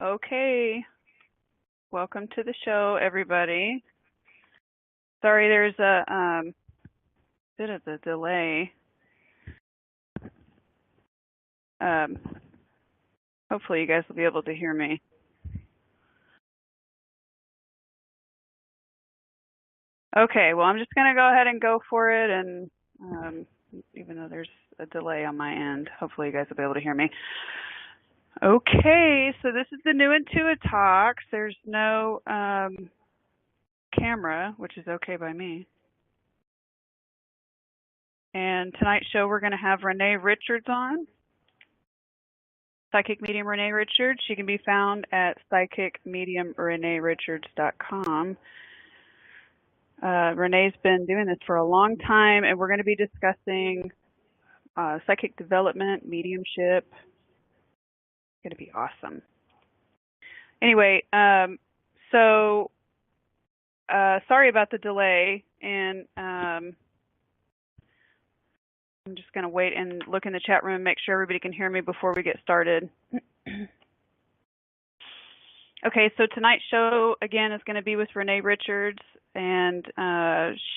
Okay, welcome to the show, everybody. Sorry, there's a bit of a delay. Um, Hopefully you guys will be able to hear me. Okay, well, I'm just going to go ahead and go for it, and even though there's a delay on my end, hopefully you guys will be able to hear me. Okay, so this is the new IntuiTalks. There's no camera, which is okay by me. And tonight's show, we're going to have Renee Richards on. Psychic Medium Renee Richards. She can be found at psychicmediumreneerichards.com. Renee's been doing this for a long time, and we're going to be discussing psychic development, mediumship. It's going to be awesome. Anyway, so sorry about the delay, and I'm just going to wait and look in the chat room and make sure everybody can hear me before we get started. Okay, so tonight's show, again, is going to be with Renee Richards, and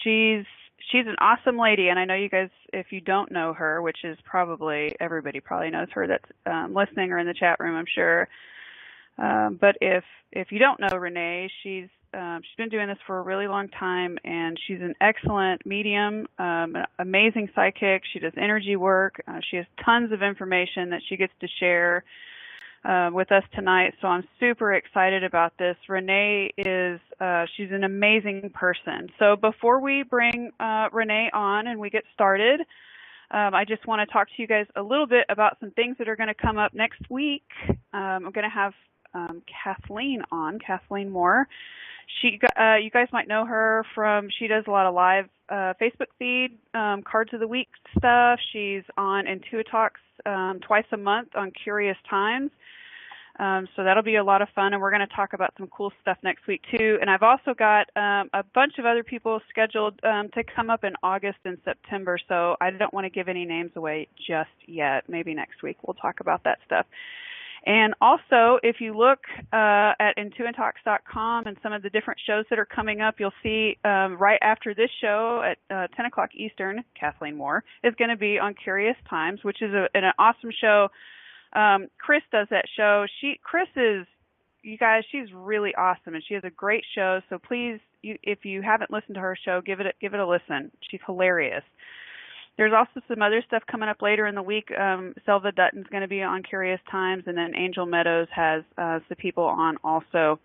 she's an awesome lady, and I know you guys, if you don't know her, which is probably, everybody probably knows her that's listening or in the chat room, I'm sure. But if you don't know Renee, she's been doing this for a really long time, and she's an excellent medium, an amazing psychic. She does energy work. She has tons of information that she gets to share with us tonight, so I'm super excited about this. Renee is, she's an amazing person. So before we bring Renee on and we get started, I just want to talk to you guys a little bit about some things that are going to come up next week. I'm going to have Kathleen on, Kathleen Moore. You guys might know her from, she does a lot of live Facebook feed, cards of the week stuff. She's on IntuiTalks twice a month on Curious Times. So that'll be a lot of fun, and we're going to talk about some cool stuff next week too. And I've also got a bunch of other people scheduled to come up in August and September, so I don't want to give any names away just yet. Maybe next week we'll talk about that stuff. And also, if you look at IntuiTalks.com and some of the different shows that are coming up, you'll see right after this show at 10 o'clock Eastern, Kathleen Moore is going to be on Curious Times, which is an awesome show. Chris does that show. Chris is, you guys, she's really awesome, and she has a great show. So please, if you haven't listened to her show, give it a listen. She's hilarious. There's also some other stuff coming up later in the week. Selva Dutton's going to be on Curious Times, and then Angel Meadows has some people on also.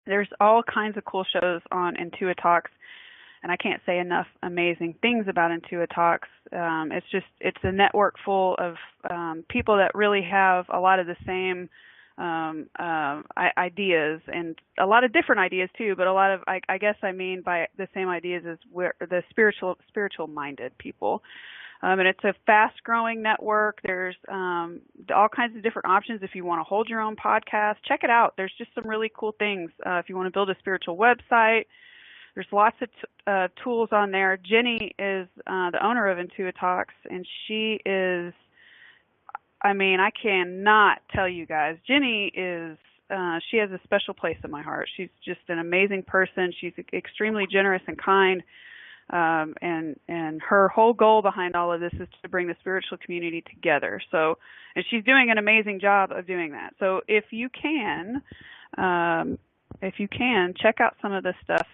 There's all kinds of cool shows on IntuiTalks, and I can't say enough amazing things about IntuiTalks. It's a network full of people that really have a lot of the same ideas, and a lot of different ideas too, but a lot of, I guess I mean by the same ideas as the spiritual minded people. And it's a fast growing network. There's all kinds of different options. If you want to hold your own podcast, check it out. There's just some really cool things. If you want to build a spiritual website, there's lots of tools on there. Jenny is the owner of IntuiTalks, and she is, I mean, I cannot tell you guys. Jenny is, she has a special place in my heart. She's just an amazing person. She's extremely generous and kind, and her whole goal behind all of this is to bring the spiritual community together. So, and she's doing an amazing job of doing that. So if you can, check out some of the stuff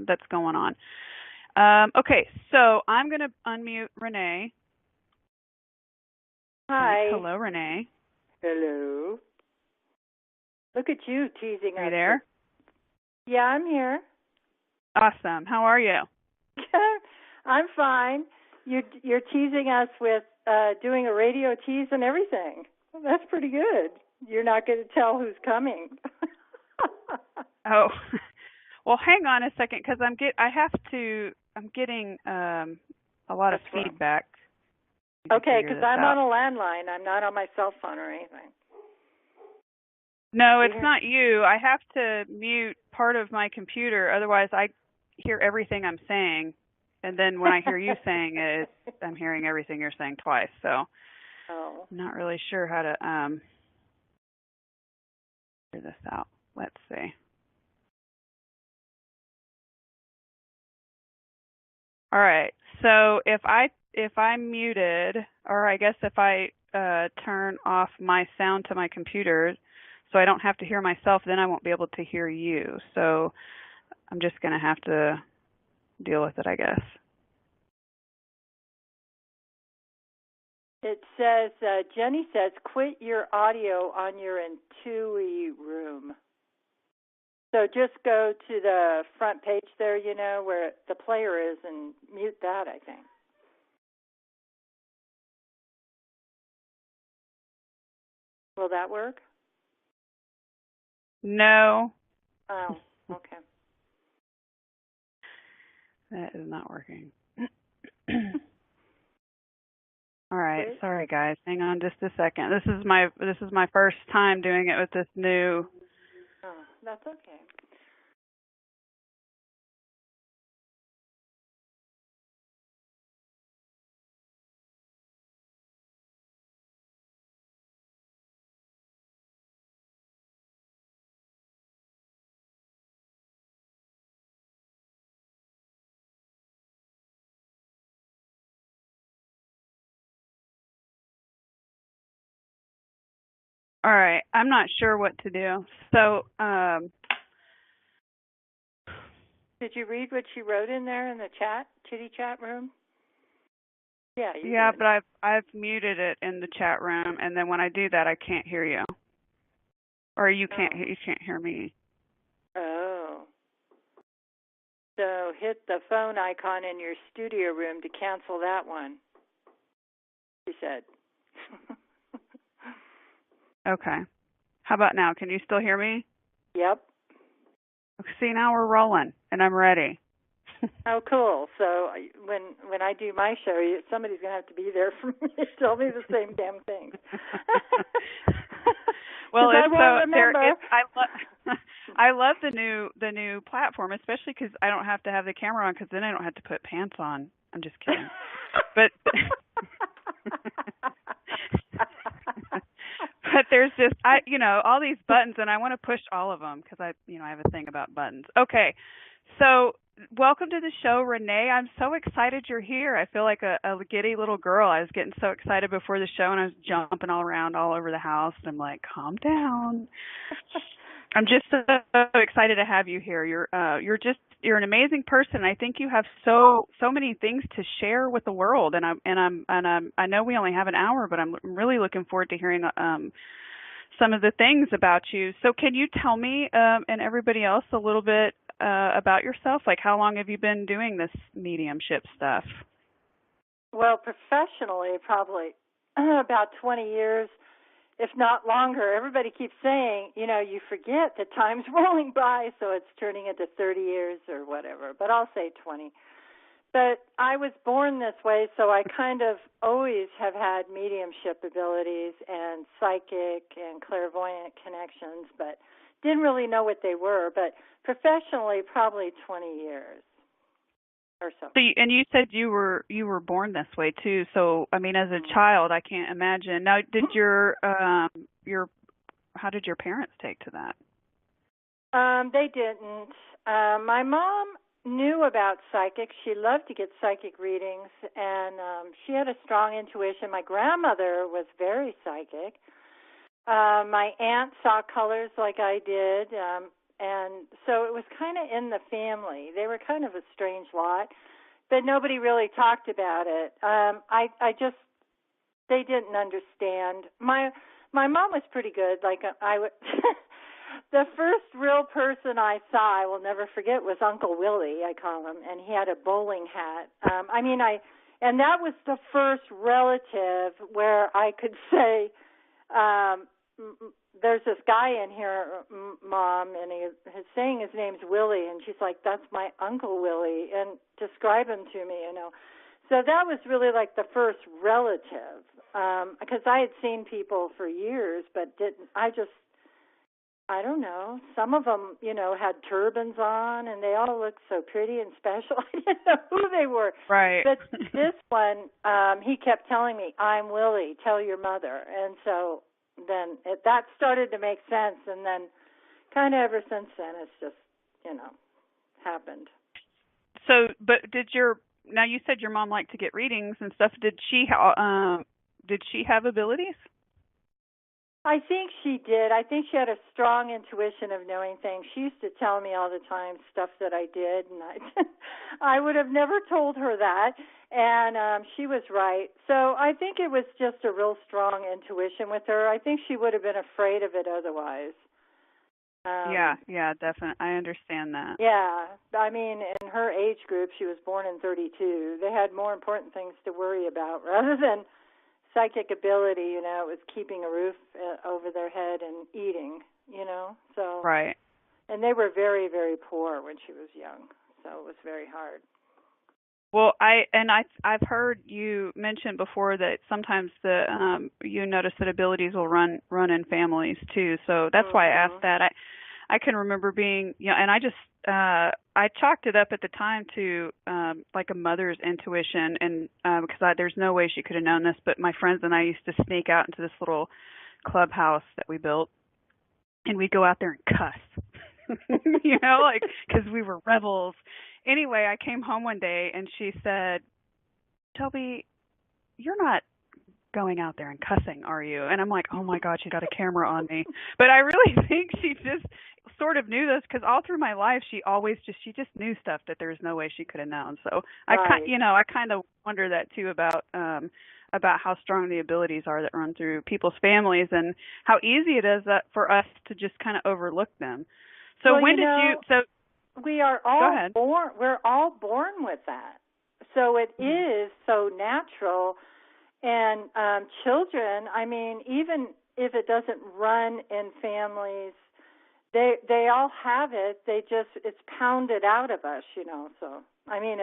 that's going on. Okay, so I'm going to unmute Renee. Hi. Hello, Renee. Hello. Look at you teasing us. Are you there? Yeah, I'm here. Awesome. How are you? I'm fine. You're teasing us with doing a radio tease and everything. That's pretty good. You're not going to tell who's coming. Oh, well, hang on a second, because I'm getting a lot of feedback. Okay, because I'm on a landline. I'm not on my cell phone or anything. No, it's not you. I have to mute part of my computer, otherwise I hear everything I'm saying, and then when I hear you saying it, I'm hearing everything you're saying twice. So I'm not really sure how to this out. Let's see. All right. So if I'm muted, or I guess if I turn off my sound to my computer, so I don't have to hear myself, then I won't be able to hear you. So I'm just going to have to deal with it, I guess. It says, Jenny says, quit your audio on your Intui room. So just go to the front page there, where the player is, and mute that, I think. Will that work? No. Oh, okay. That is not working. All right, sorry guys. Hang on just a second. This is my first time doing it with this new. Oh, that's okay. All right, I'm not sure what to do. So, did you read what she wrote in there in the chitty chat room? Yeah, you did. But I've muted it in the chat room, and then when I do that, I can't hear you, or you can't hear me. Oh. So hit the phone icon in your studio room to cancel that one, she said. Okay. How about now? Can you still hear me? Yep. See, now we're rolling, and I'm ready. Oh, cool. So when I do my show, somebody's going to have to be there for me to tell me the same damn thing. Well, I won't remember. I love the new platform, especially because I don't have to have the camera on, because then I don't have to put pants on. I'm just kidding. But there's just all these buttons, and I want to push all of them because I have a thing about buttons. Okay, so welcome to the show, Renee. I'm so excited you're here. I feel like a giddy little girl. I was getting so excited before the show, and I was jumping all around all over the house. And I'm like, calm down. I'm just so excited to have you here. You're an amazing person. I think you have so many things to share with the world, and I know we only have an hour, but I'm really looking forward to hearing some of the things about you. So can you tell me and everybody else a little bit about yourself? Like, how long have you been doing this mediumship stuff? Well, professionally, probably about 20 years. If not longer. Everybody keeps saying, you forget that time's rolling by, so it's turning into 30 years or whatever, but I'll say 20. But I was born this way, so I kind of always have had mediumship abilities and psychic and clairvoyant connections, but didn't really know what they were. But professionally, probably 20 years. Or so. And you said you were born this way too. So I mean, as a child, I can't imagine. Now, did how did your parents take to that? They didn't. My mom knew about psychics. She loved to get psychic readings, and she had a strong intuition. My grandmother was very psychic. My aunt saw colors like I did. And so it was kind of in the family. They were kind of a strange lot, but nobody really talked about it. They didn't understand. My mom was pretty good. Like the first real person I saw, I will never forget, was Uncle Willie, I call him, and he had a bowling hat. And that was the first relative where I could say, there's this guy in here, Mom, and he's saying his name's Willie, and she's like, that's my Uncle Willie, and describe him to me, So that was really like the first relative, because I had seen people for years, but I don't know, some of them, had turbans on, and they all looked so pretty and special. I didn't know who they were. Right. But this one, he kept telling me, I'm Willie, tell your mother, and so then that started to make sense, and then kind of ever since then, it's just, happened. So, but now you said your mom liked to get readings and stuff. Did she have abilities? I think she did. I think she had a strong intuition of knowing things. She used to tell me all the time stuff that I did, and I would have never told her that, and she was right. So I think it was just a real strong intuition with her. I think she would have been afraid of it otherwise. Yeah, definitely. I understand that. Yeah. I mean, in her age group, she was born in 32. They had more important things to worry about rather than psychic ability. It was keeping a roof over their head and eating, so. Right. And they were very, very poor when she was young, so it was very hard. Well, I've heard you mention before that sometimes you notice that abilities will run in families too. So that's why I asked that. I can remember being, and I chalked it up at the time to like a mother's intuition, and because there's no way she could have known this, but my friends and I used to sneak out into this little clubhouse that we built, and we'd go out there and cuss, because we were rebels. Anyway, I came home one day and she said, "Shelby, you're not going out there and cussing, are you?" And I'm like, oh my God, she got a camera on me. But I really think she just sort of knew this, because all through my life she just knew stuff that there's no way she could have known. So I kind of wonder that too about how strong the abilities are that run through people's families, and how easy it is for us to just kind of overlook them. So we are all born. We're all born with that. So it is so natural. And children, I mean, even if it doesn't run in families, they all have it. It's pounded out of us, So I mean,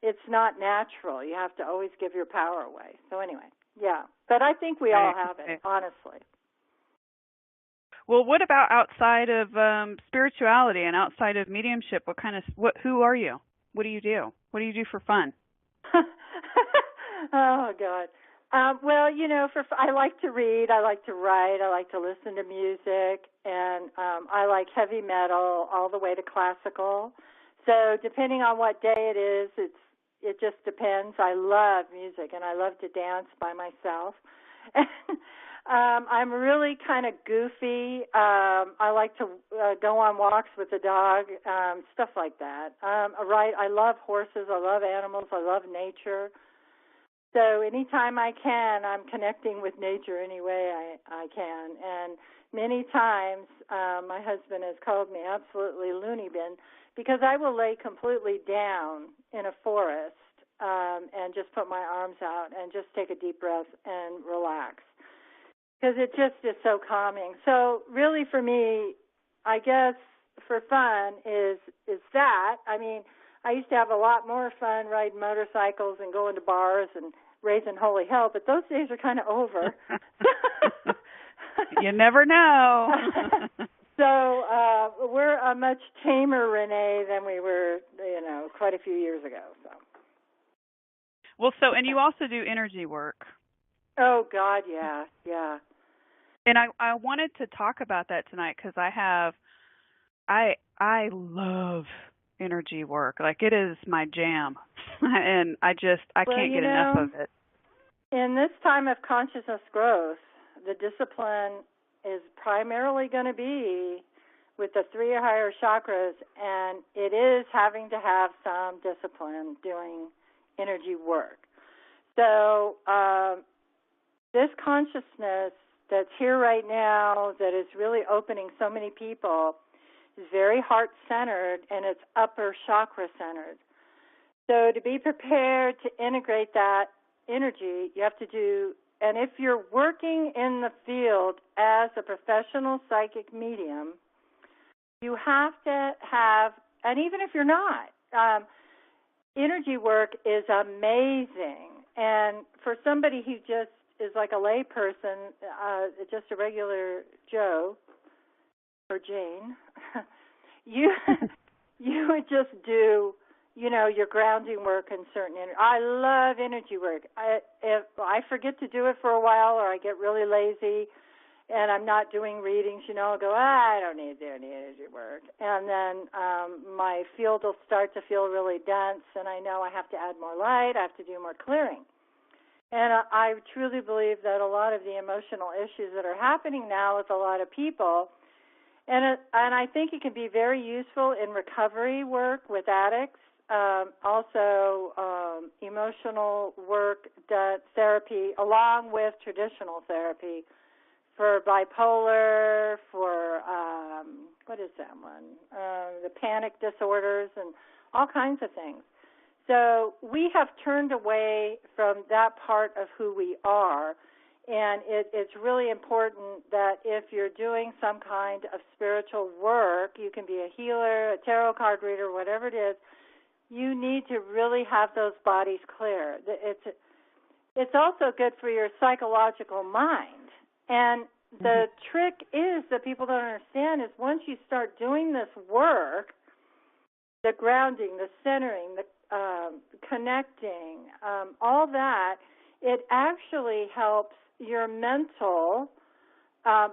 it's not natural. You have to always give your power away. So anyway, yeah. But I think we all have it, honestly. Well, what about outside of spirituality and outside of mediumship? Who are you? What do you do? What do you do for fun? Oh, God. Well, I like to read, I like to write, I like to listen to music, and I like heavy metal all the way to classical. So depending on what day it is, it just depends. I love music, and I love to dance by myself. I'm really kind of goofy. I like to go on walks with the dog, stuff like that. I love horses. I love animals. I love nature. So anytime I can, I'm connecting with nature any way I can. And many times my husband has called me absolutely loony bin, because I will lay completely down in a forest and just put my arms out and just take a deep breath and relax, because it just is so calming. So really for me, I guess for fun is that. I mean, I used to have a lot more fun riding motorcycles and going to bars and raising holy hell, but those days are kind of over. You never know. So we're a much tamer Renee than we were, quite a few years ago. So. Well, and you also do energy work. Oh, God, yeah. And I wanted to talk about that tonight, because I love energy work. Like, it is my jam. And I can't get enough of it. In this time of consciousness growth, the discipline is primarily going to be with the 3 higher chakras, and it is having to have some discipline doing energy work. So this consciousness that's here right now, that is really opening so many people, is very heart-centered, and it's upper chakra-centered. So to be prepared to integrate that energy, you have to do, and if you're working in the field as a professional psychic medium, you have to have, and even if you're not, energy work is amazing. And for somebody who just is like a lay person, just a regular Joe or Jane, you would just do, your grounding work and certain energy. I love energy work. If I forget to do it for a while, or I get really lazy, and I'm not doing readings, I'll go, I don't need to do any energy work. And then my field will start to feel really dense, and I know I have to add more light, I have to do more clearing. And I truly believe that a lot of the emotional issues that are happening now with a lot of people, and I think it can be very useful in recovery work with addicts, also emotional work, therapy, along with traditional therapy for bipolar, for, what is that one, the panic disorders and all kinds of things. So we have turned away from that part of who we are, and it's really important that if you're doing some kind of spiritual work, you can be a healer, a tarot card reader, whatever it is, you need to really have those bodies clear. It's also good for your psychological mind. And the trick is that people don't understand is once you start doing this work, the grounding, the centering, the connecting, all that, it actually helps your mental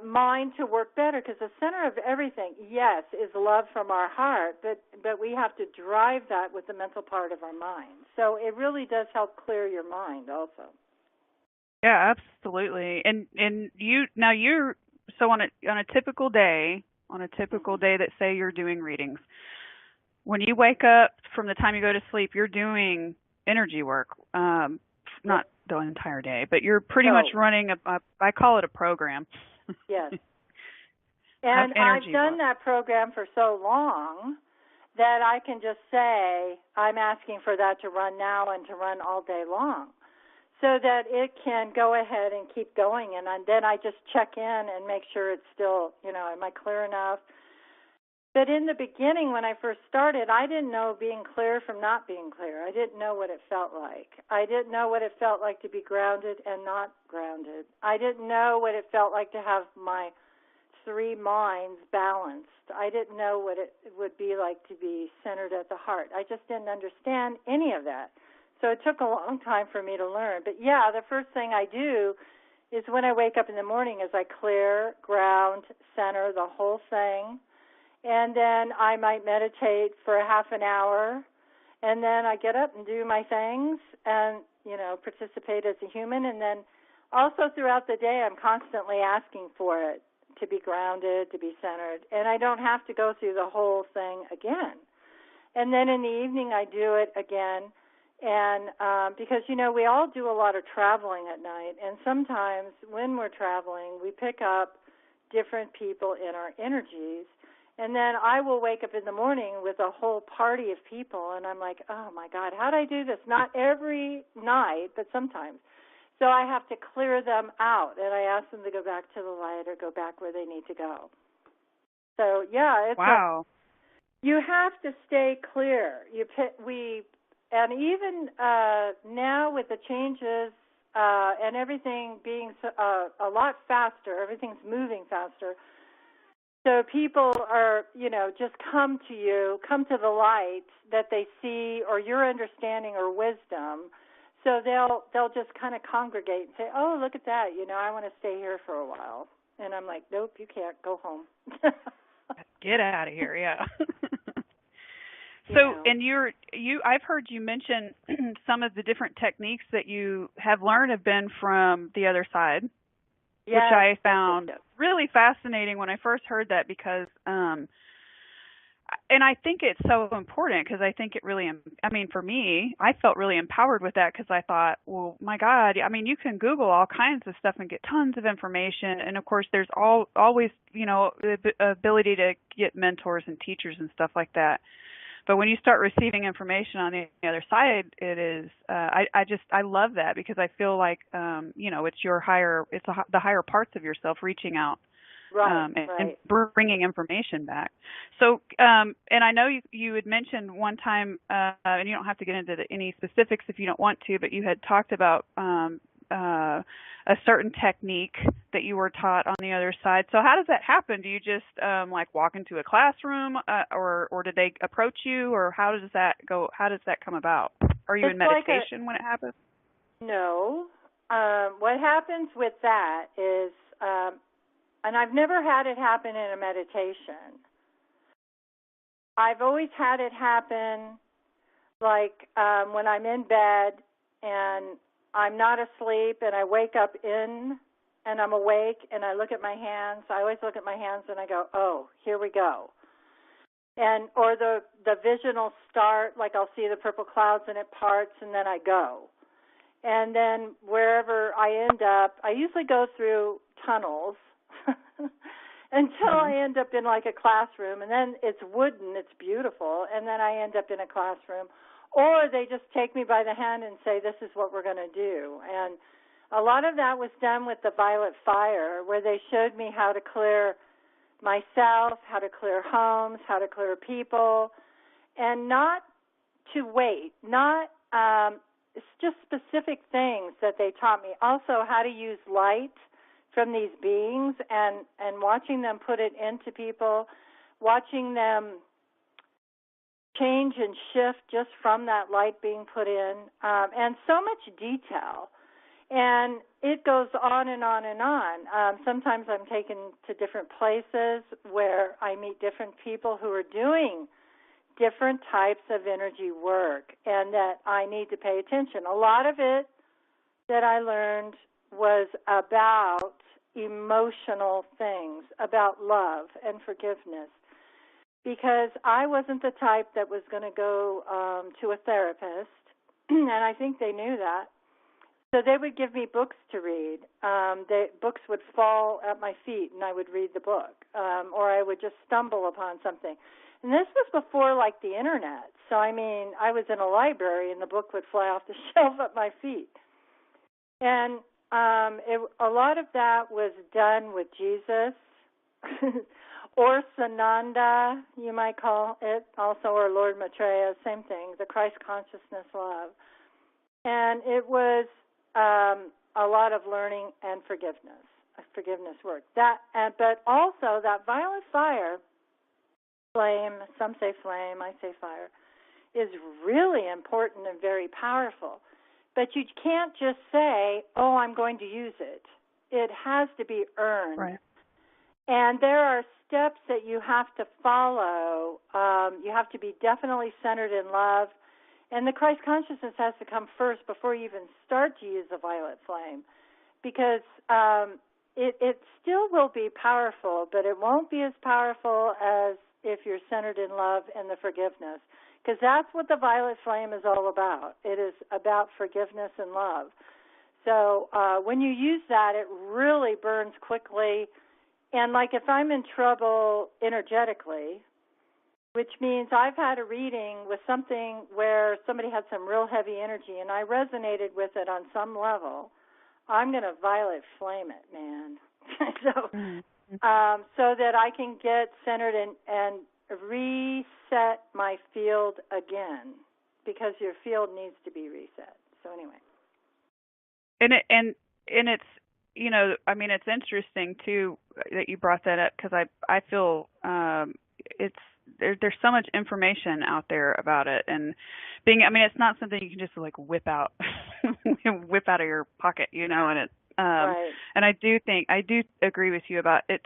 mind to work better, because the center of everything, yes, is love from our heart, but we have to drive that with the mental part of our mind. So it really does help clear your mind also. Yeah, absolutely. And you're so on a typical day, that say you're doing readings, when you wake up from the time you go to sleep, you're doing energy work, not the entire day, but you're pretty much running I call it a program. Yes. And I've done that program for so long that I can just say I'm asking for that to run now and to run all day long, so that it can go ahead and keep going. And then I just check in and make sure it's still, am I clear enough? But in the beginning, when I first started, I didn't know being clear from not being clear. I didn't know what it felt like. I didn't know what it felt like to be grounded and not grounded. I didn't know what it felt like to have my three minds balanced. I didn't know what it would be like to be centered at the heart. I just didn't understand any of that. So it took a long time for me to learn. But yeah, the first thing I do is when I wake up in the morning is I clear, ground, center the whole thing. And then I might meditate for a half an hour, and then I get up and do my things and, participate as a human. And then also throughout the day, I'm constantly asking for it, to be grounded, to be centered. And I don't have to go through the whole thing again. And then in the evening, I do it again. And because, we all do a lot of traveling at night. And sometimes when we're traveling, we pick up different people in our energies. And then I will wake up in the morning with a whole party of people, and I'm like, oh, my God, how do I do this? Not every night, but sometimes. So I have to clear them out, and I ask them to go back to the light or go back where they need to go. So, yeah, it's wow. You have to stay clear. And even now with the changes and everything being a lot faster, everything's moving faster. So people are, just come to the light that they see or your understanding or wisdom. So they'll just kind of congregate and say, oh, look at that, I want to stay here for a while. And I'm like, nope, you can't, go home. Get out of here, yeah. So, and I've heard you mention some of the different techniques that you have learned have been from the other side. Yes, which I found really fascinating when I first heard that, because, and I think it's so important because I think it really, for me, I felt really empowered with that because I thought, well, my God, you can Google all kinds of stuff and get tons of information. And of course, there's always, the ability to get mentors and teachers and stuff like that. But when you start receiving information on the other side, it is, I love that because I feel like, it's the higher parts of yourself reaching out, and bringing information back. So, and I know you had mentioned one time, and you don't have to get into any specifics if you don't want to, but you had talked about, a certain technique that you were taught on the other side. So how does that happen? Do you just walk into a classroom, or did they approach you, or how does that go? How does that come about? Are you in meditation when it happens? No. What happens with that is and I've never had it happen in a meditation. I've always had it happen like when I'm in bed and I'm not asleep and I wake up and I'm awake and I look at my hands. I always look at my hands and I go, oh, here we go. And or the vision will start, like I'll see the purple clouds and it parts and then I go. And then wherever I end up, I usually go through tunnels until I end up in like a classroom, and then it's wooden, it's beautiful, and then I end up in a classroom. Or they just take me by the hand and say, this is what we're going to do. And a lot of that was done with the violet fire, where they showed me how to clear myself, how to clear homes, how to clear people, and not to wait, not it's just specific things that they taught me. Also, how to use light from these beings and watching them put it into people, watching them change and shift just from that light being put in, and so much detail. And it goes on and on and on. Sometimes I'm taken to different places where I meet different people who are doing different types of energy work, and that I need to pay attention. A lot of it that I learned was about emotional things, about love and forgiveness, because I wasn't the type that was going to go to a therapist, and I think they knew that. So they would give me books to read. The books would fall at my feet, and I would read the book, or I would just stumble upon something. And this was before, like, the Internet. So, I mean, I was in a library, and the book would fly off the shelf at my feet. And a lot of that was done with Jesus, or Sananda, you might call it, also, or Lord Maitreya, same thing, the Christ consciousness love. And it was a lot of learning and forgiveness work. But also that violet fire, flame, some say flame, I say fire, is really important and very powerful. But you can't just say, oh, I'm going to use it. It has to be earned. Right. And there are steps that you have to follow. You have to be definitely centered in love. And the Christ consciousness has to come first before you even start to use the violet flame, because it still will be powerful, but it won't be as powerful as if you're centered in love and the forgiveness, because that's what the violet flame is all about. It is about forgiveness and love. So when you use that, it really burns quickly. And like if I'm in trouble energetically, which means I've had a reading with something where somebody had some real heavy energy and I resonated with it on some level, I'm going to violet flame it, man. So that I can get centered and reset my field again, because your field needs to be reset. So anyway. And it's, you know, I mean, it's interesting too that you brought that up, because I feel there's so much information out there about it, and it's not something you can just like whip out of your pocket, you know, and it right. And I do agree with you about it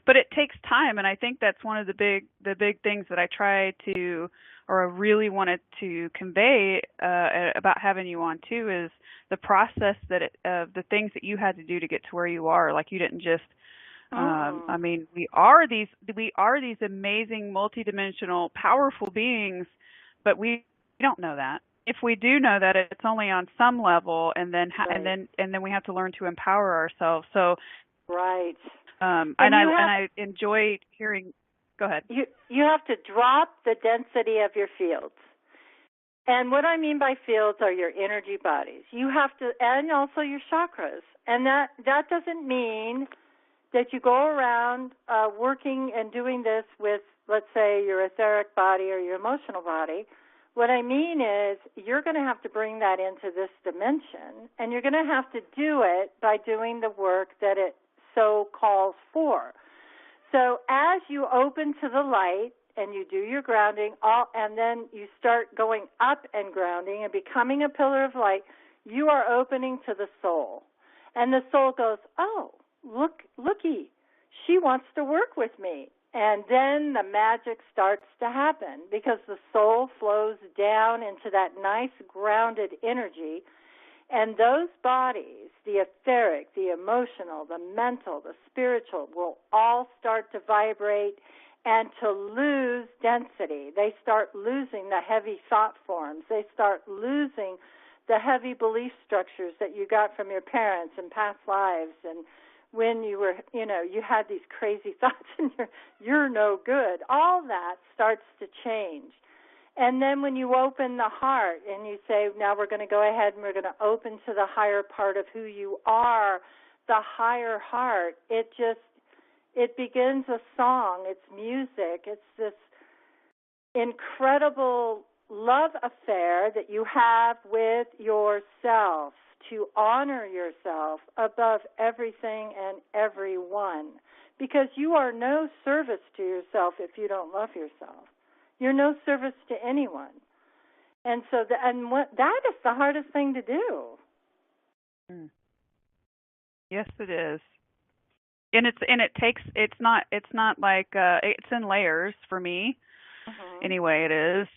but it takes time, and I think that's one of the big things that I try to, or I really wanted to convey about having you on too, is the process the things that you had to do to get to where you are. Like, you didn't just I mean, we are these amazing, multidimensional, powerful beings, but we don't know that. If we do know that, it's only on some level, and then and then we have to learn to empower ourselves. So, right. And I enjoy hearing. Go ahead. You have to drop the density of your fields. And what I mean by fields are your energy bodies. You have to, and also your chakras. And that doesn't mean that you go around working and doing this with, let's say, your etheric body or your emotional body. What I mean is you're going to have to bring that into this dimension, and you're going to have to do it by doing the work that it so calls for. So as you open to the light and you do your grounding, and then you start going up and grounding and becoming a pillar of light, you are opening to the soul. And the soul goes, oh, looky, she wants to work with me. And then the magic starts to happen because the soul flows down into that nice grounded energy. And those bodies, the etheric, the emotional, the mental, the spiritual, will all start to vibrate and to lose density. They start losing the heavy thought forms. They start losing the heavy belief structures that you got from your parents and past lives, and when you were, you had these crazy thoughts and you're no good. All that starts to change. And then when you open the heart and you say, now we're going to go ahead and we're going to open to the higher part of who you are, the higher heart, it begins a song. It's music. It's this incredible love affair that you have with yourself, to honor yourself above everything and everyone, because you are no service to yourself if you don't love yourself. You're no service to anyone. And so that is the hardest thing to do. Yes, it is. And it's not like it's in layers for me. Anyway, it is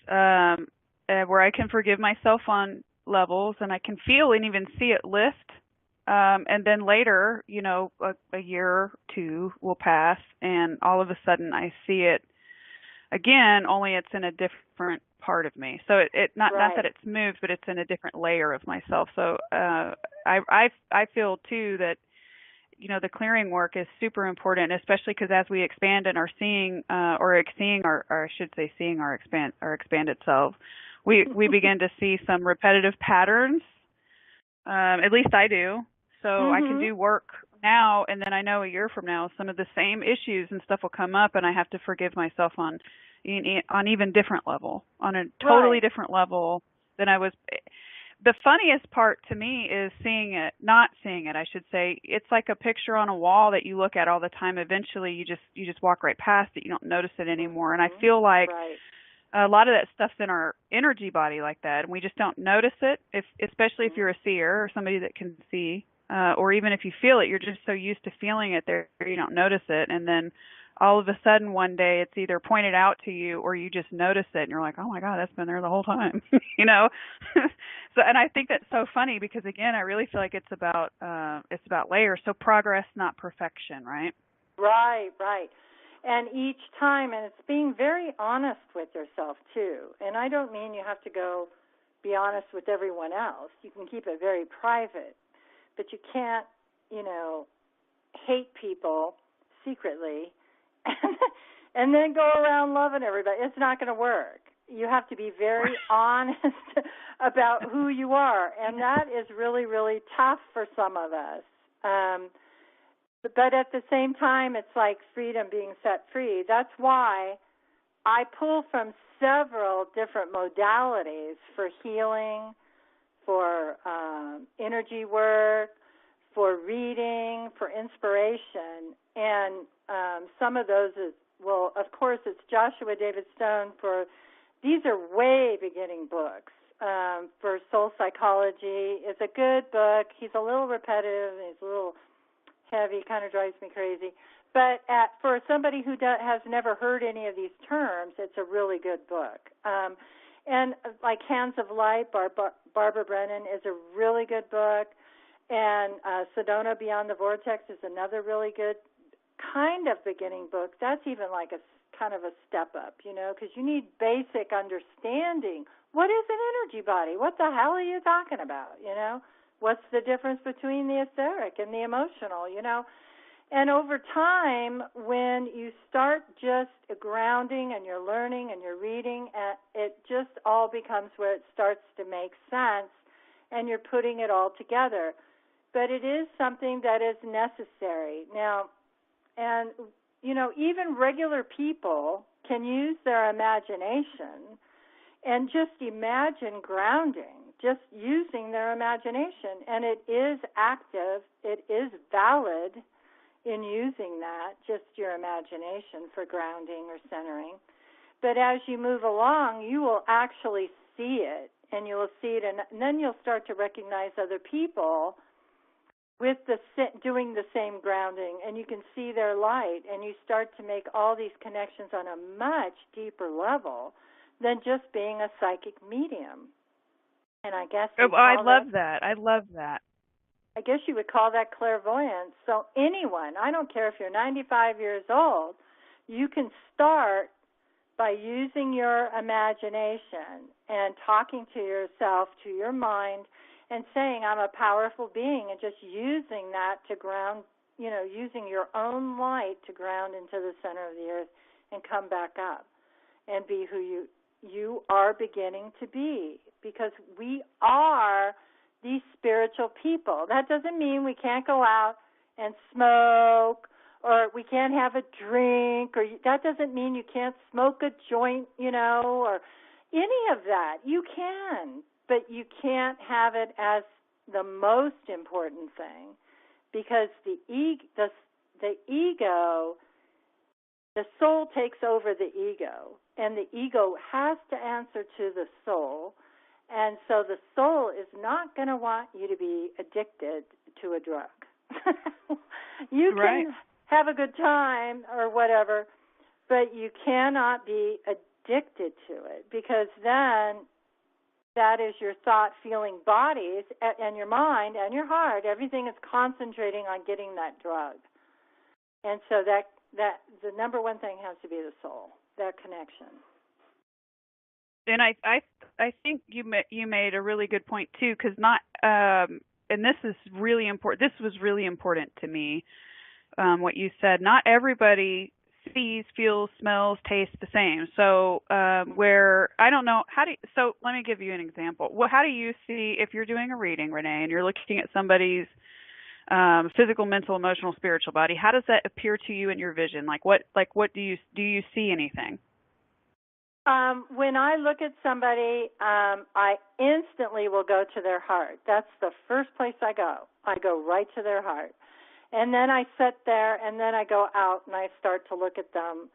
where I can forgive myself on levels, and I can feel and even see it lift. And then later, a year or two will pass, and all of a sudden I see it again, only it's in a different part of me. So not that it's moved, but it's in a different layer of myself. So I feel too that the clearing work is super important, especially because as we expand and are seeing our expanded self, we begin to see some repetitive patterns. At least I do. So I can do work now, and then I know a year from now some of the same issues and stuff will come up, and I have to forgive myself on even different level, on a totally different level than I was. The funniest part to me is not seeing it, I should say. It's like a picture on a wall that you look at all the time. Eventually you just walk right past it. You don't notice it anymore. And I feel like a lot of that stuff's in our energy body like that, and we just don't notice it, especially if you're a seer or somebody that can see, or even if you feel it, you're just so used to feeling it there, you don't notice it. And then all of a sudden one day it's either pointed out to you or you just notice it and you're like, oh my God, that's been there the whole time, So, and I think that's so funny because again, I really feel like it's about layers. So progress, not perfection, right? Right. And each time, and it's being very honest with yourself too. And I don't mean you have to go be honest with everyone else. You can keep it very private, but you can't, hate people secretly and then go around loving everybody. It's not going to work. You have to be very honest about who you are, and that is really, really tough for some of us. But at the same time, it's like freedom being set free. That's why I pull from several different modalities for healing, for energy work, for reading, for inspiration. And some of those is, well, of course, it's Joshua David Stone these are way beginning books. For soul psychology, it's a good book. He's a little repetitive. He's a little heavy, kind of drives me crazy. But for somebody who has never heard any of these terms, it's a really good book. And like Hands of Light, Barbara Brennan is a really good book. And Sedona Beyond the Vortex is another really good kind of beginning book. That's even like a kind of a step up, because you need basic understanding. What is an energy body? What the hell are you talking about, What's the difference between the etheric and the emotional, And over time, when you start just grounding and you're learning and you're reading, it just all becomes where it starts to make sense and you're putting it all together. But it is something that is necessary. Now, and, even regular people can use their imagination and just imagine grounding, just using their imagination. And it is active. It is valid in using that, just your imagination for grounding or centering. But as you move along, you will actually see it, and you will see it, and then you'll start to recognize other people with doing the same grounding, and you can see their light, and you start to make all these connections on a much deeper level than just being a psychic medium. And I guess I love that. I love that. I guess you would call that clairvoyance. So anyone, I don't care if you're 95 years old, you can start by using your imagination and talking to yourself, to your mind, and saying, I'm a powerful being, and just using that to ground, using your own light to ground into the center of the earth and come back up and be who you are beginning to be, because we are these spiritual people. That doesn't mean we can't go out and smoke, or we can't have a drink, or that doesn't mean you can't smoke a joint, or any of that. You can, but you can't have it as the most important thing, because the ego, the soul takes over the ego, and the ego has to answer to the soul, and so the soul is not going to want you to be addicted to a drug. You can have a good time or whatever, but you cannot be addicted to it, because then that is your thought, feeling bodies, and your mind and your heart. Everything is concentrating on getting that drug. And so that the number one thing has to be the soul, that connection. And I think you made a really good point too, because and this is really important. This was really important to me. What you said. Not everybody sees, feels, smells, tastes the same. So where I don't know so let me give you an example. Well, how do you see, if you're doing a reading, Renee, and you're looking at somebody's physical, mental, emotional, spiritual body, how does that appear to you in your vision? What do you see anything? When I look at somebody, I instantly will go to their heart. That's the first place I go. I go right to their heart. And then I sit there, and then I go out, and I start to look at them.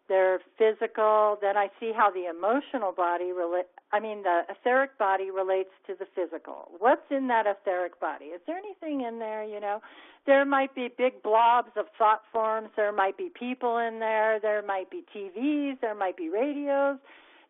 They're physical. Then I see how the emotional body the etheric body relates to the physical. What's in that etheric body? Is there anything in there, There might be big blobs of thought forms. There might be people in there. There might be TVs. There might be radios.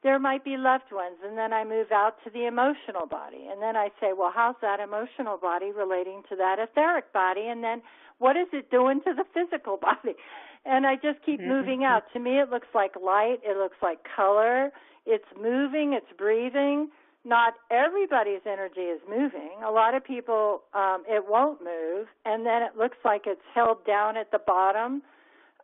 There might be loved ones. And then I move out to the emotional body. And then I say, well, how's that emotional body relating to that etheric body? And then what is it doing to the physical body? And I just keep moving out. To me, it looks like light. It looks like color. It's moving. It's breathing. Not everybody's energy is moving. A lot of people, it won't move. And then it looks like it's held down at the bottom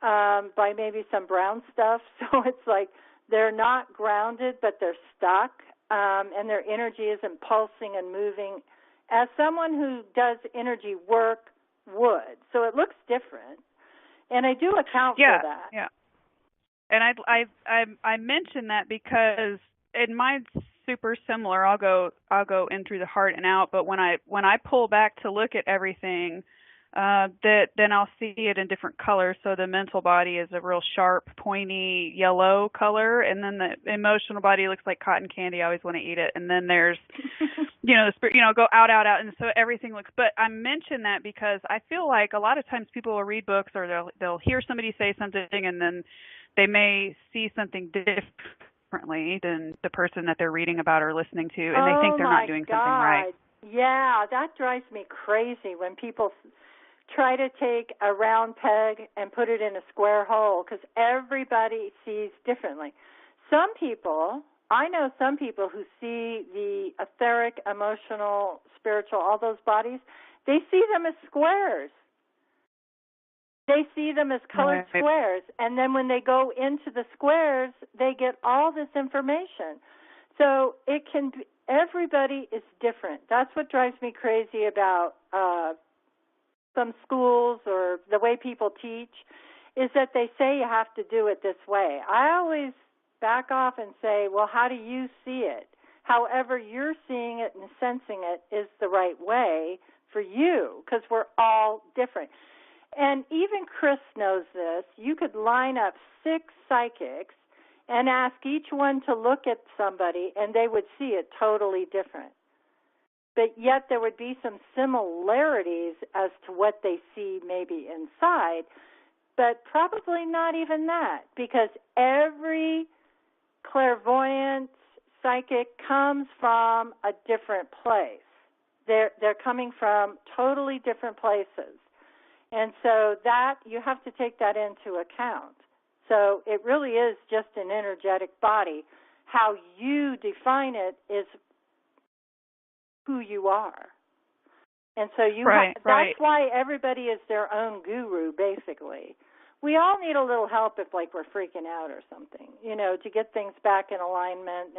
by maybe some brown stuff. So it's like they're not grounded, but they're stuck, and their energy isn't pulsing and moving as someone who does energy work would. So it looks different, and I do account for that. Yeah. And I mention that because mine's super similar. I'll go in through the heart and out, but when I pull back to look at everything, then I'll see it in different colors. So the mental body is a real sharp, pointy yellow color, and then the emotional body looks like cotton candy. I always want to eat it. And then there's, the spirit, go out, and so everything looks. But I mention that because I feel like a lot of times people will read books, or they'll hear somebody say something, and then they may see something differently than the person that they're reading about or listening to, and they think they're not doing something right. Yeah, that drives me crazy when people try to take a round peg and put it in a square hole, because everybody sees differently. I know some people who see the etheric, emotional, spiritual, all those bodies, they see them as squares. They see them as colored squares, and then when they go into the squares, they get all this information. So it can be, everybody is different. That's what drives me crazy about some schools or the way people teach, is that they say you have to do it this way. I always back off and say, well, how do you see it? However you're seeing it and sensing it is the right way for you, because we're all different. And even Chris knows this. You could line up 6 psychics and ask each one to look at somebody, and they would see it totally different. but yet there would be some similarities as to what they see maybe inside, but probably not even that, because every clairvoyant psychic comes from a different place. They're coming from totally different places. And so that, you have to take that into account. So it really is just an energetic body. How you define it is who you are. And so that's why everybody is their own guru, basically. We all need a little help if, like, we're freaking out or something, you know, to get things back in alignment.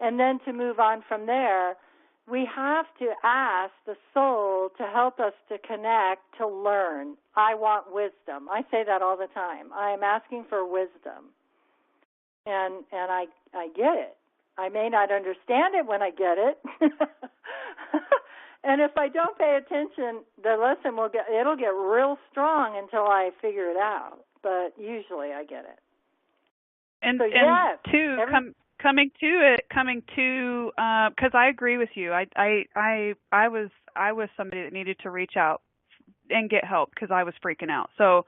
And then to move on from there, we have to ask the soul to help us to connect, to learn. I want wisdom. I say that all the time. I am asking for wisdom. And I get it. I may not understand it when I get it. And if I don't pay attention, the lesson it'll get real strong until I figure it out. But usually I get it. And so, yes, coming to because I agree with you. I was somebody that needed to reach out and get help because I was freaking out. So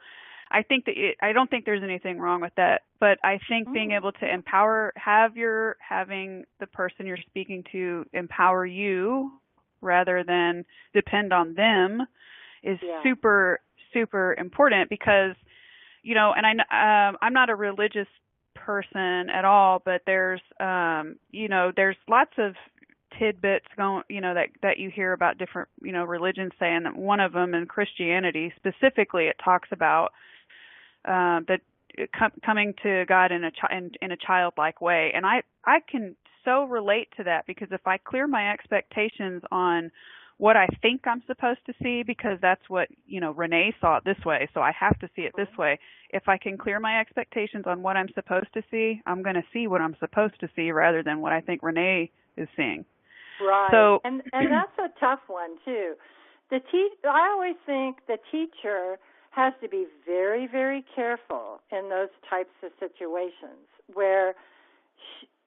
I think that I don't think there's anything wrong with that, but I think being able to empower, having the person you're speaking to empower you rather than depend on them is super, super important, because, you know, and I'm not a religious person at all, but there's there's lots of tidbits going, you know, that you hear about different, you know, religions saying that one of them in Christianity specifically, it talks about that coming to God in a childlike way. And I can so relate to that, because if I clear my expectations on what I think I'm supposed to see, because that's what, you know, Renee saw it this way, so I have to see it this way. If I can clear my expectations on what I'm supposed to see, I'm going to see what I'm supposed to see rather than what I think Renee is seeing. Right. So, and that's a tough one, too. I always think the teacher has to be very, very careful in those types of situations where,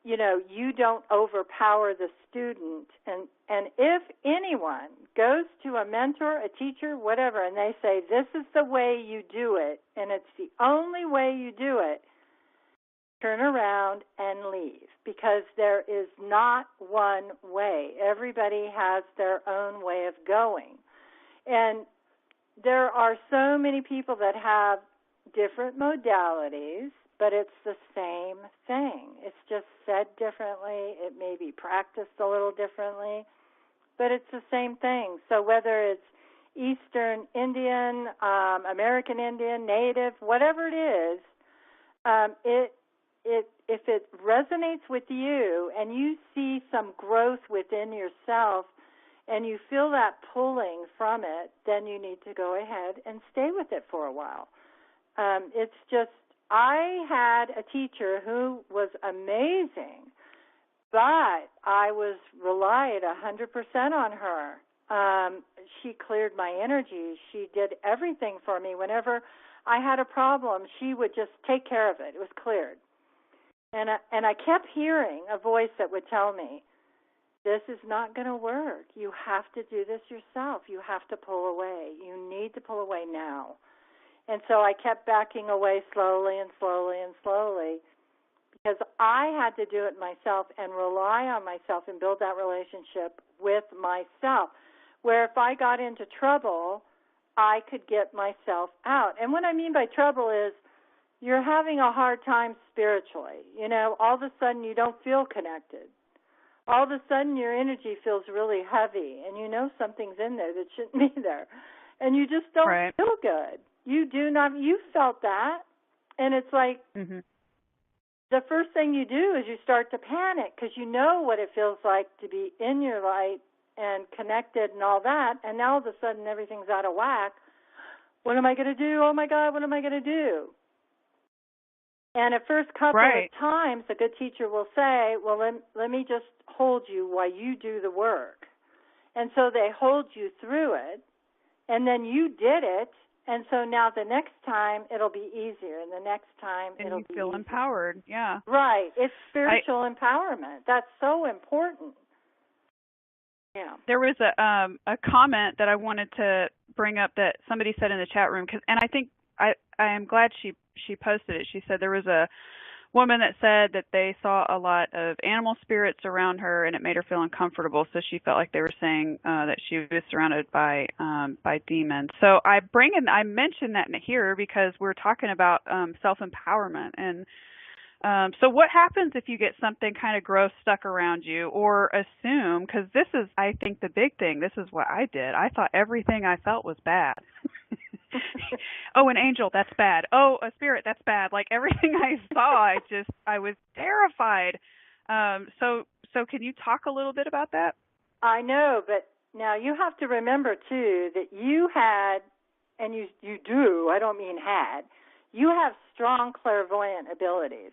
you know, you don't overpower the student. And if anyone goes to a mentor, a teacher, whatever, and they say, this is the way you do it, and it's the only way you do it, turn around and leave, because there is not one way. Everybody has their own way of going. And there are so many people that have different modalities, but it's the same thing. It's just said differently. It may be practiced a little differently, but it's the same thing. So whether it's Eastern Indian, American Indian, Native, whatever it is, if it resonates with you and you see some growth within yourself and you feel that pulling from it, then you need to go ahead and stay with it for a while. It's just, I had a teacher who was amazing, but I relied 100% on her. She cleared my energy. She did everything for me. Whenever I had a problem, she would just take care of it. It was cleared. And I kept hearing a voice that would tell me, this is not going to work. You have to do this yourself. You have to pull away. You need to pull away now. And so I kept backing away slowly and slowly and slowly, because I had to do it myself and rely on myself and build that relationship with myself, where if I got into trouble, I could get myself out. And what I mean by trouble is you're having a hard time spiritually. You know, all of a sudden you don't feel connected. All of a sudden your energy feels really heavy, and you know something's in there that shouldn't be there. And you just don't feel good. You felt that. And it's like the first thing you do is you start to panic, because you know what it feels like to be in your light and connected and all that. And now all of a sudden everything's out of whack. What am I going to do? Oh, my God, what am I going to do? And at first couple of times, a good teacher will say, well, let me just hold you while you do the work. And so they hold you through it, and then you did it, and so now the next time it'll be easier, and the next time it'll be easier. And you feel empowered, yeah. Right. It's spiritual empowerment. That's so important. Yeah. There was a comment that I wanted to bring up that somebody said in the chat room, and I think I am glad she posted it. She said there was a woman that said that they saw a lot of animal spirits around her and it made her feel uncomfortable, so she felt like they were saying that she was surrounded by demons. So I mentioned that in here because we're talking about self-empowerment. And so what happens if you get something kind of gross stuck around you, or assume, because this is, I think, the big thing. This is what I did. I thought everything I felt was bad. Oh, an angel, that's bad. Oh, a spirit, that's bad. Like everything I saw, I was terrified. So can you talk a little bit about that? I know, but now you have to remember too that you had, and you do, I don't mean had, you have strong clairvoyant abilities.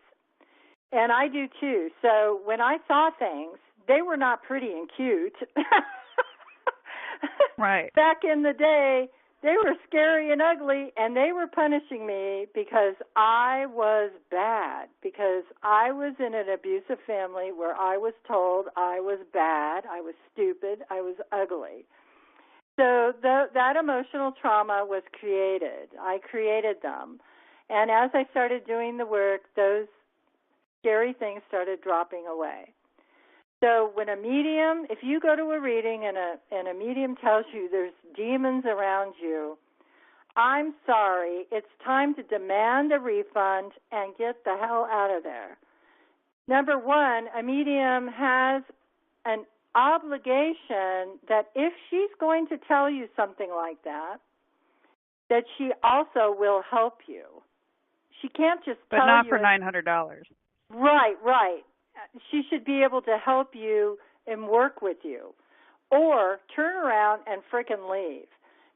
And I do too. So when I saw things, they were not pretty and cute. Right. Back in the day, they were scary and ugly, and they were punishing me because I was bad, because I was in an abusive family where I was told I was bad, I was stupid, I was ugly. So that emotional trauma was created. I created them. And as I started doing the work, those scary things started dropping away. So when a medium, if you go to a reading and a medium tells you there's demons around you, I'm sorry, it's time to demand a refund and get the hell out of there. Number one, a medium has an obligation that if she's going to tell you something like that she also will help you. She can't just tell you. But not for $900. Right. She should be able to help you and work with you, or turn around and frickin' leave,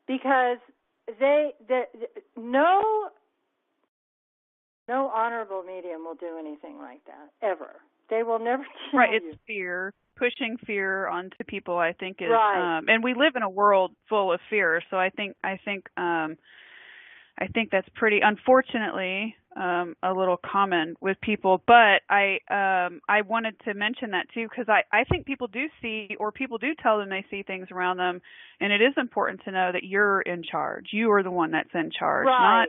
because no honorable medium will do anything like that ever. They will never tell Right, you. it's fear. Pushing fear onto people, I think, is right. And we live in a world full of fear, so I think that's pretty, unfortunately, a little common with people. But I wanted to mention that too, because I think people do see, or people do tell them they see things around them, and it is important to know that you're in charge. You are the one that's in charge, right.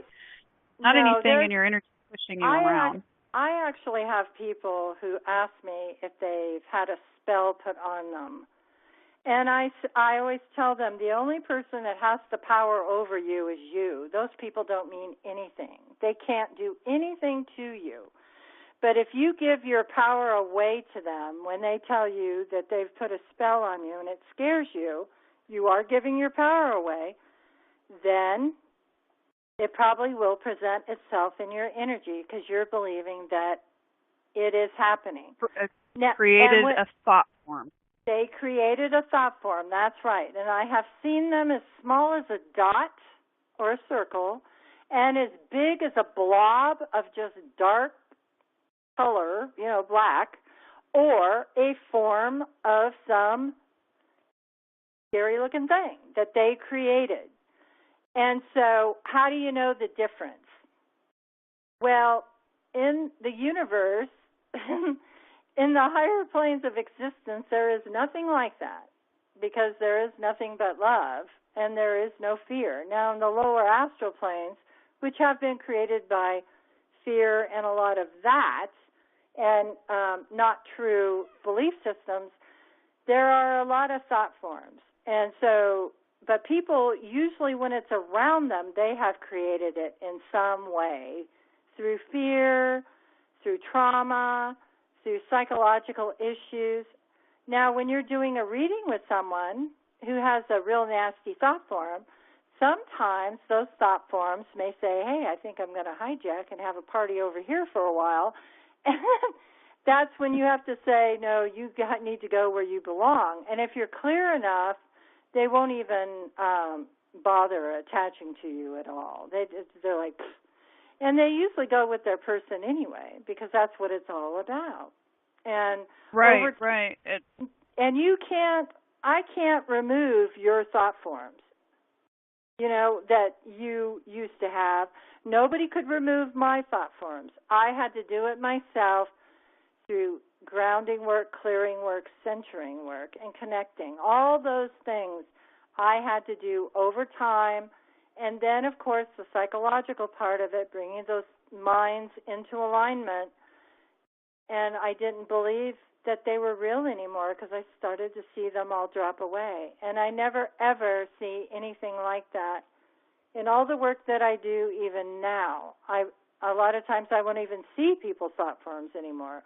not anything in your energy pushing you around. I actually have people who ask me if they've had a spell put on them. And I always tell them the only person that has the power over you is you. Those people don't mean anything. They can't do anything to you. But if you give your power away to them when they tell you that they've put a spell on you and it scares you, you are giving your power away, then it probably will present itself in your energy because you're believing that it is happening. Created a thought form. They created a thought form, that's right. And I have seen them as small as a dot or a circle and as big as a blob of just dark color, black, or a form of some scary-looking thing that they created. And so how do you know the difference? Well, in the universe, in the higher planes of existence, there is nothing like that, because there is nothing but love and there is no fear. Now, in the lower astral planes, which have been created by fear and a lot of that, and not true belief systems, there are a lot of thought forms. And so, but people, usually when it's around them, they have created it in some way, through fear, through trauma, through psychological issues. Now, when you're doing a reading with someone who has a real nasty thought form, sometimes those thought forms may say, hey, I think I'm going to hijack and have a party over here for a while. And that's when you have to say, no, you need to go where you belong. And if you're clear enough, they won't even bother attaching to you at all. They're like, pfft. And they usually go with their person anyway, because that's what it's all about. And right. And I can't remove your thought forms, that you used to have. Nobody could remove my thought forms. I had to do it myself through grounding work, clearing work, centering work, and connecting. All those things I had to do over time. And then, of course, the psychological part of it, bringing those minds into alignment. And I didn't believe that they were real anymore because I started to see them all drop away. And I never, ever see anything like that. In all the work that I do, even now, a lot of times I won't even see people's thought forms anymore.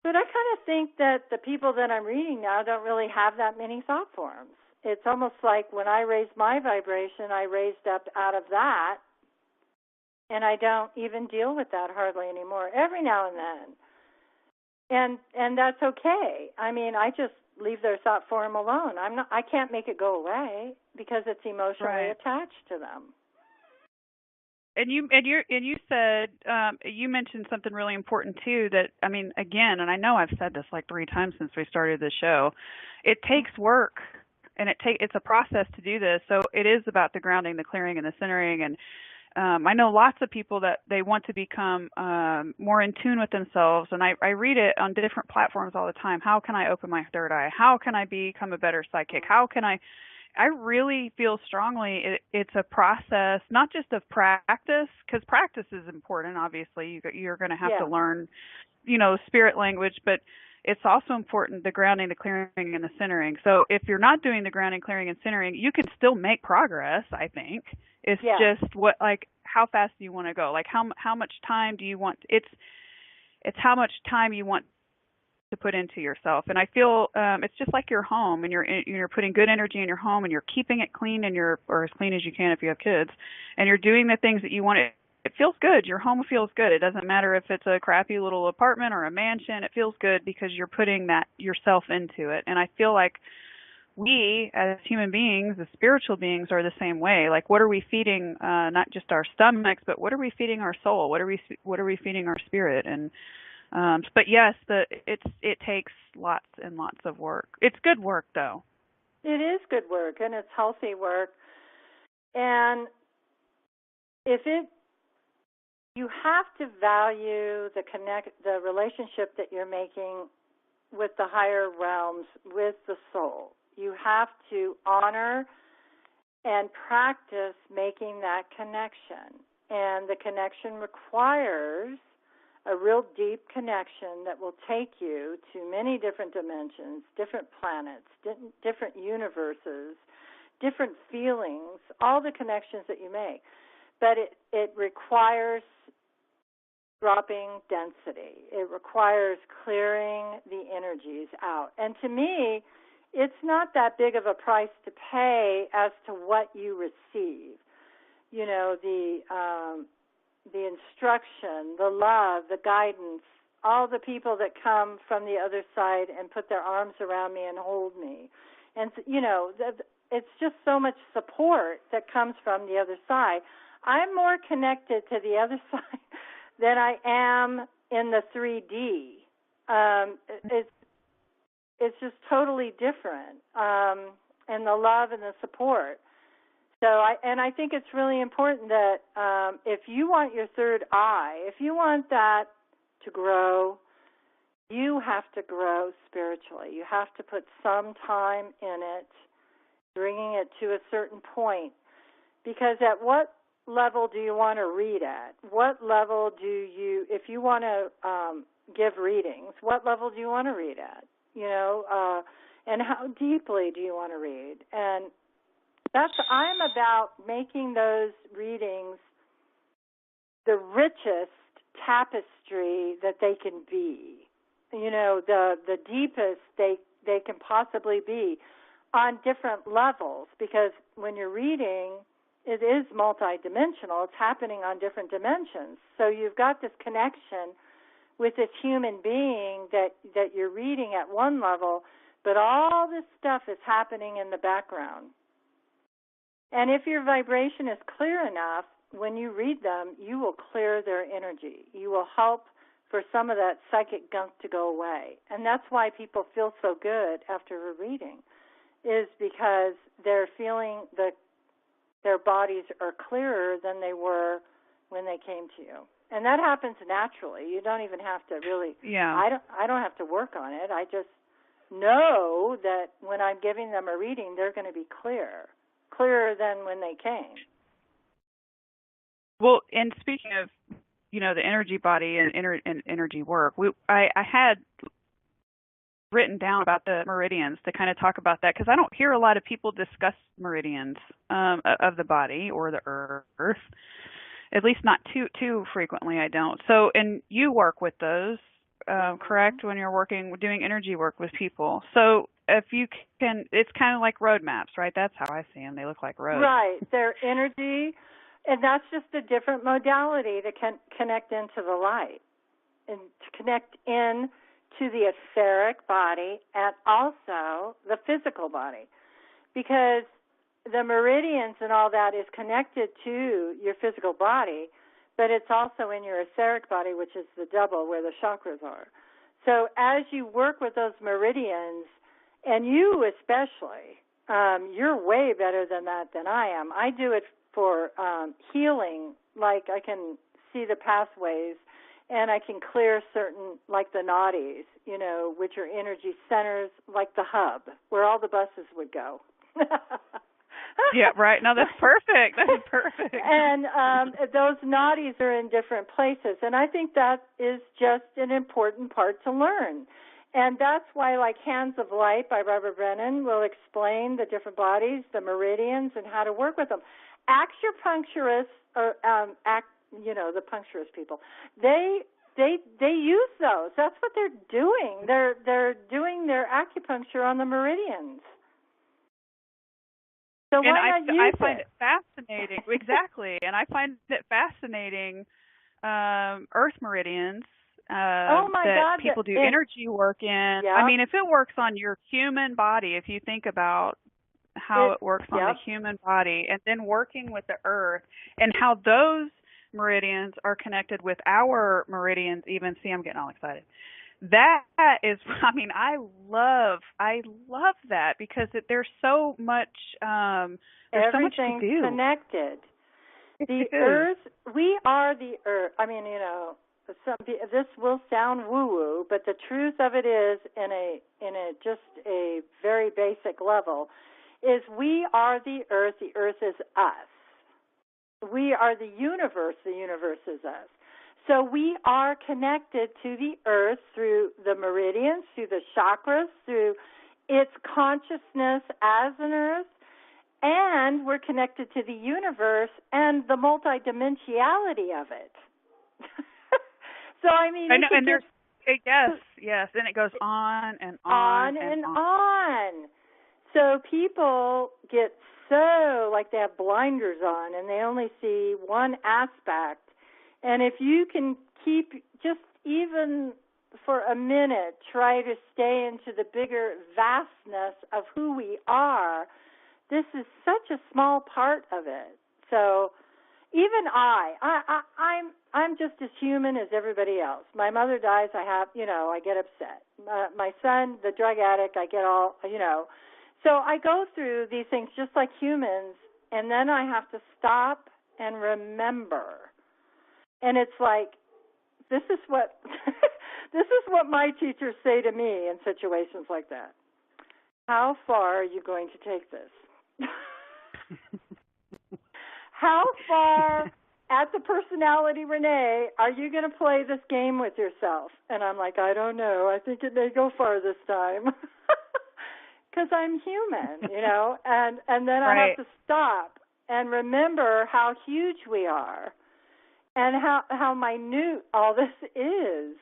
But I kind of think that the people that I'm reading now don't really have that many thought forms. It's almost like when I raised my vibration, I raised up out of that, and I don't even deal with that hardly anymore, every now and then. And that's okay. I mean, I just leave their thought form alone. I can't make it go away because it's emotionally attached to them. And you said you mentioned something really important too. That, I mean, again, and I know I've said this like 3 times since we started the show. It takes work, and it's a process to do this. So it is about the grounding, the clearing, and the centering. And I know lots of people that they want to become more in tune with themselves. And I read it on different platforms all the time. How can I open my third eye? How can I become a better psychic? How can I really feel strongly it's a process, not just of practice, because practice is important, obviously. You're going to have to learn, spirit language, but it's also important, the grounding, the clearing, and the centering. So if you're not doing the grounding, clearing, and centering, you can still make progress, I think. It's just how fast do you want to go? Like how much time do you want? It's how much time you want to put into yourself. And I feel it's just like your home, and you're putting good energy in your home, and you're keeping it clean, or as clean as you can if you have kids, and you're doing the things that you want. It feels good. Your home feels good. It doesn't matter if it's a crappy little apartment or a mansion. It feels good because you're putting that yourself into it. And I feel like we as human beings, as spiritual beings, are the same way. Like, what are we feeding not just our stomachs, but what are we feeding our soul? What are we feeding our spirit? And but yes, it takes lots and lots of work. It's good work, though. It is good work, and it's healthy work. And you have to value the relationship that you're making with the higher realms, with the soul. You have to honor and practice making that connection. And the connection requires a real deep connection that will take you to many different dimensions, different planets, different universes, different feelings, all the connections that you make. But it requires dropping density. It requires clearing the energies out. And to me, it's not that big of a price to pay as to what you receive. The instruction, the love, the guidance, all the people that come from the other side and put their arms around me and hold me. And, it's just so much support that comes from the other side. I'm more connected to the other side than I am in the 3D. It's just totally different, and the love and the support. So I think it's really important that if you want your third eye, if you want that to grow, you have to grow spiritually. You have to put some time in it, bringing it to a certain point. Because at what level do you want to read at? What level if you want to give readings, what level do you want to read at? And how deeply do you want to read? And I'm about making those readings the richest tapestry that they can be. The deepest they can possibly be on different levels, because when you're reading, it is multidimensional. It's happening on different dimensions. So you've got this connection with this human being that you're reading at one level, but all this stuff is happening in the background. And if your vibration is clear enough, when you read them, you will clear their energy. You will help for some of that psychic gunk to go away. And that's why people feel so good after a reading, is because they're feeling their bodies are clearer than they were when they came to you. And that happens naturally. You don't even have to really, I don't have to work on it. I just know that when I'm giving them a reading, they're going to be clearer than when they came. Well, and speaking of, the energy body and energy work, I had written down about the meridians to kind of talk about that, because I don't hear a lot of people discuss meridians of the body or the earth, at least not too frequently. I don't. So, and you work with those, correct, when you're doing energy work with people. So if you can, it's kind of like road maps, right? That's how I see them. They look like roads. Right. They're energy, and that's just a different modality to connect into the light and to connect in to the etheric body and also the physical body, because the meridians and all that is connected to your physical body, but it's also in your etheric body, which is the double where the chakras are. So as you work with those meridians, and you especially, you're way better than that than I am. I do it for healing, like I can see the pathways, and I can clear certain, like the nadis, which are energy centers, like the hub, where all the buses would go. Yeah, right. No, that's perfect. That's perfect. And those nadis are in different places, and I think that is just an important part to learn. And that's why, like Hands of Light by Robert Brennan will explain the different bodies, the meridians, and how to work with them. Acupuncturists, or the puncturist people, they use those. That's what they're doing. They're doing their acupuncture on the meridians. So why not use it? I find it fascinating. Exactly, and I find it fascinating. Earth meridians. That people do energy work in. Yeah. I mean, if it works on your human body, if you think about how it works on the human body, and then working with the earth and how those meridians are connected with our meridians, even. See, I'm getting all excited. That is, I mean, I love that, because there's so much, there's so much to do. Everything's connected. The It earth, we are the earth. I mean, this will sound woo-woo, but the truth of it is, in a just a very basic level, is we are the earth is us. We are the universe is us. So we are connected to the earth through the meridians, through the chakras, through its consciousness as an earth, and we're connected to the universe and the multidimensionality of it. So, I mean, I know, and there's, yes, and it goes on and on. And on. So people get so, like, they have blinders on, and they only see one aspect. And if you can keep, just even for a minute, try to stay into the bigger vastness of who we are, this is such a small part of it. So even I'm just as human as everybody else. My mother dies, I get upset. My son, the drug addict, I get all, So I go through these things just like humans, and then I have to stop and remember. And it's like, this is what my teachers say to me in situations like that. How far are you going to take this? How far at the personality Renee are you going to play this game with yourself? And I'm like, I don't know. I think it may go far this time. Because I'm human, and then I have to stop and remember how huge we are. And how minute all this is.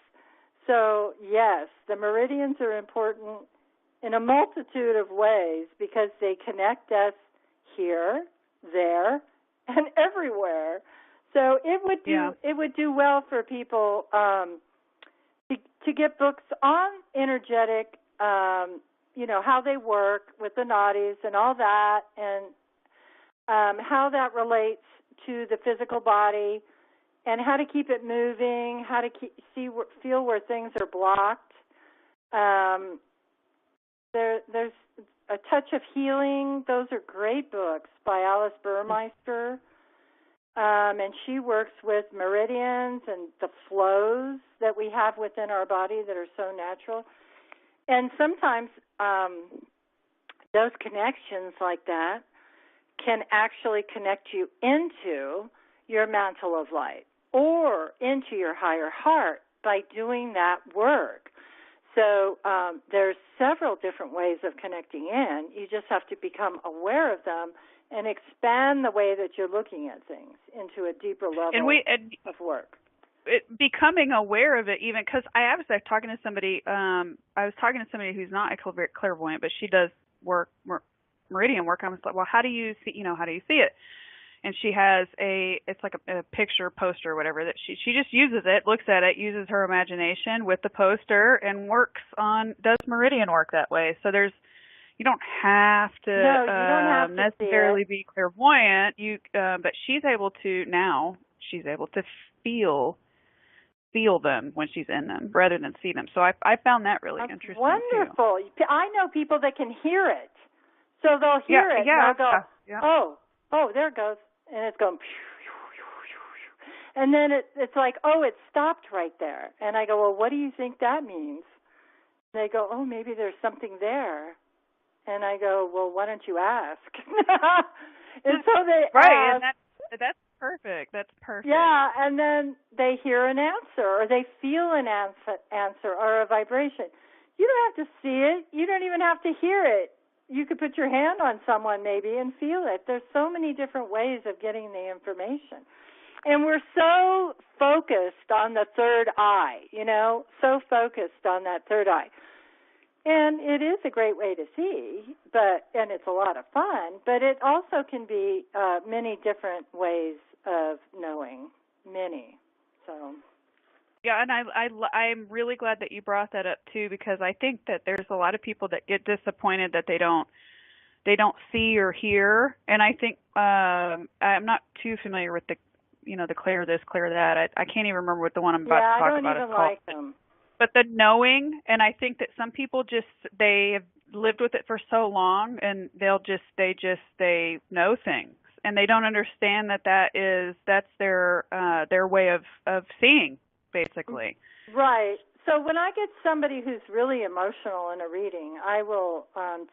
So, yes, the meridians are important in a multitude of ways, because they connect us here, there, and everywhere. So it would do well for people to get books on energetic, how they work with the nadis and all that, and how that relates to the physical body, and how to keep it moving, how to feel where things are blocked. There's A Touch of Healing. Those are great books by Alice Burmeister. and she works with meridians and the flows that we have within our body that are so natural. And sometimes those connections like that can actually connect you into your mantle of light or into your higher heart by doing that work. So there's several different ways of connecting in. You just have to become aware of them and expand the way that you're looking at things into a deeper level of work. Becoming aware of it, even because I was talking to somebody. I was talking to somebody who's not a clairvoyant, but she does meridian work. I was like, well, how do you see? How do you see it? And she has it's like a picture, poster, or whatever that she just uses it, looks at it, uses her imagination with the poster, and does meridian work that way. So you don't have to, you don't have to necessarily be clairvoyant. But she's able to feel them when she's in them rather than see them. So I found that really interesting. Wonderful. Too. I know people that can hear it. So they'll hear it and they'll go, oh, there it goes. And it's going, and then it's like, oh, it stopped right there. And I go, well, what do you think that means? And they go, oh, maybe there's something there. And I go, well, why don't you ask? And so they right, ask. And that's perfect. That's perfect. Yeah, and then they hear an answer, or they feel an answer or a vibration. You don't have to see it. You don't even have to hear it. You could put your hand on someone maybe and feel it. There's so many different ways of getting the information. And we're so focused on the third eye, so focused on that third eye. And it is a great way to see, and it's a lot of fun, but it also can be many different ways of knowing, many. So. Yeah, and I'm really glad that you brought that up too, because I think that there's a lot of people that get disappointed that they don't see or hear, and I think I'm not too familiar with the clear this, clear that. I can't even remember what the one I'm about to talk about is called. Yeah, I don't even like them. But the knowing, and I think that some people they have lived with it for so long, and they know things, and they don't understand that's their way of seeing, basically. Right. So when I get somebody who's really emotional in a reading, I will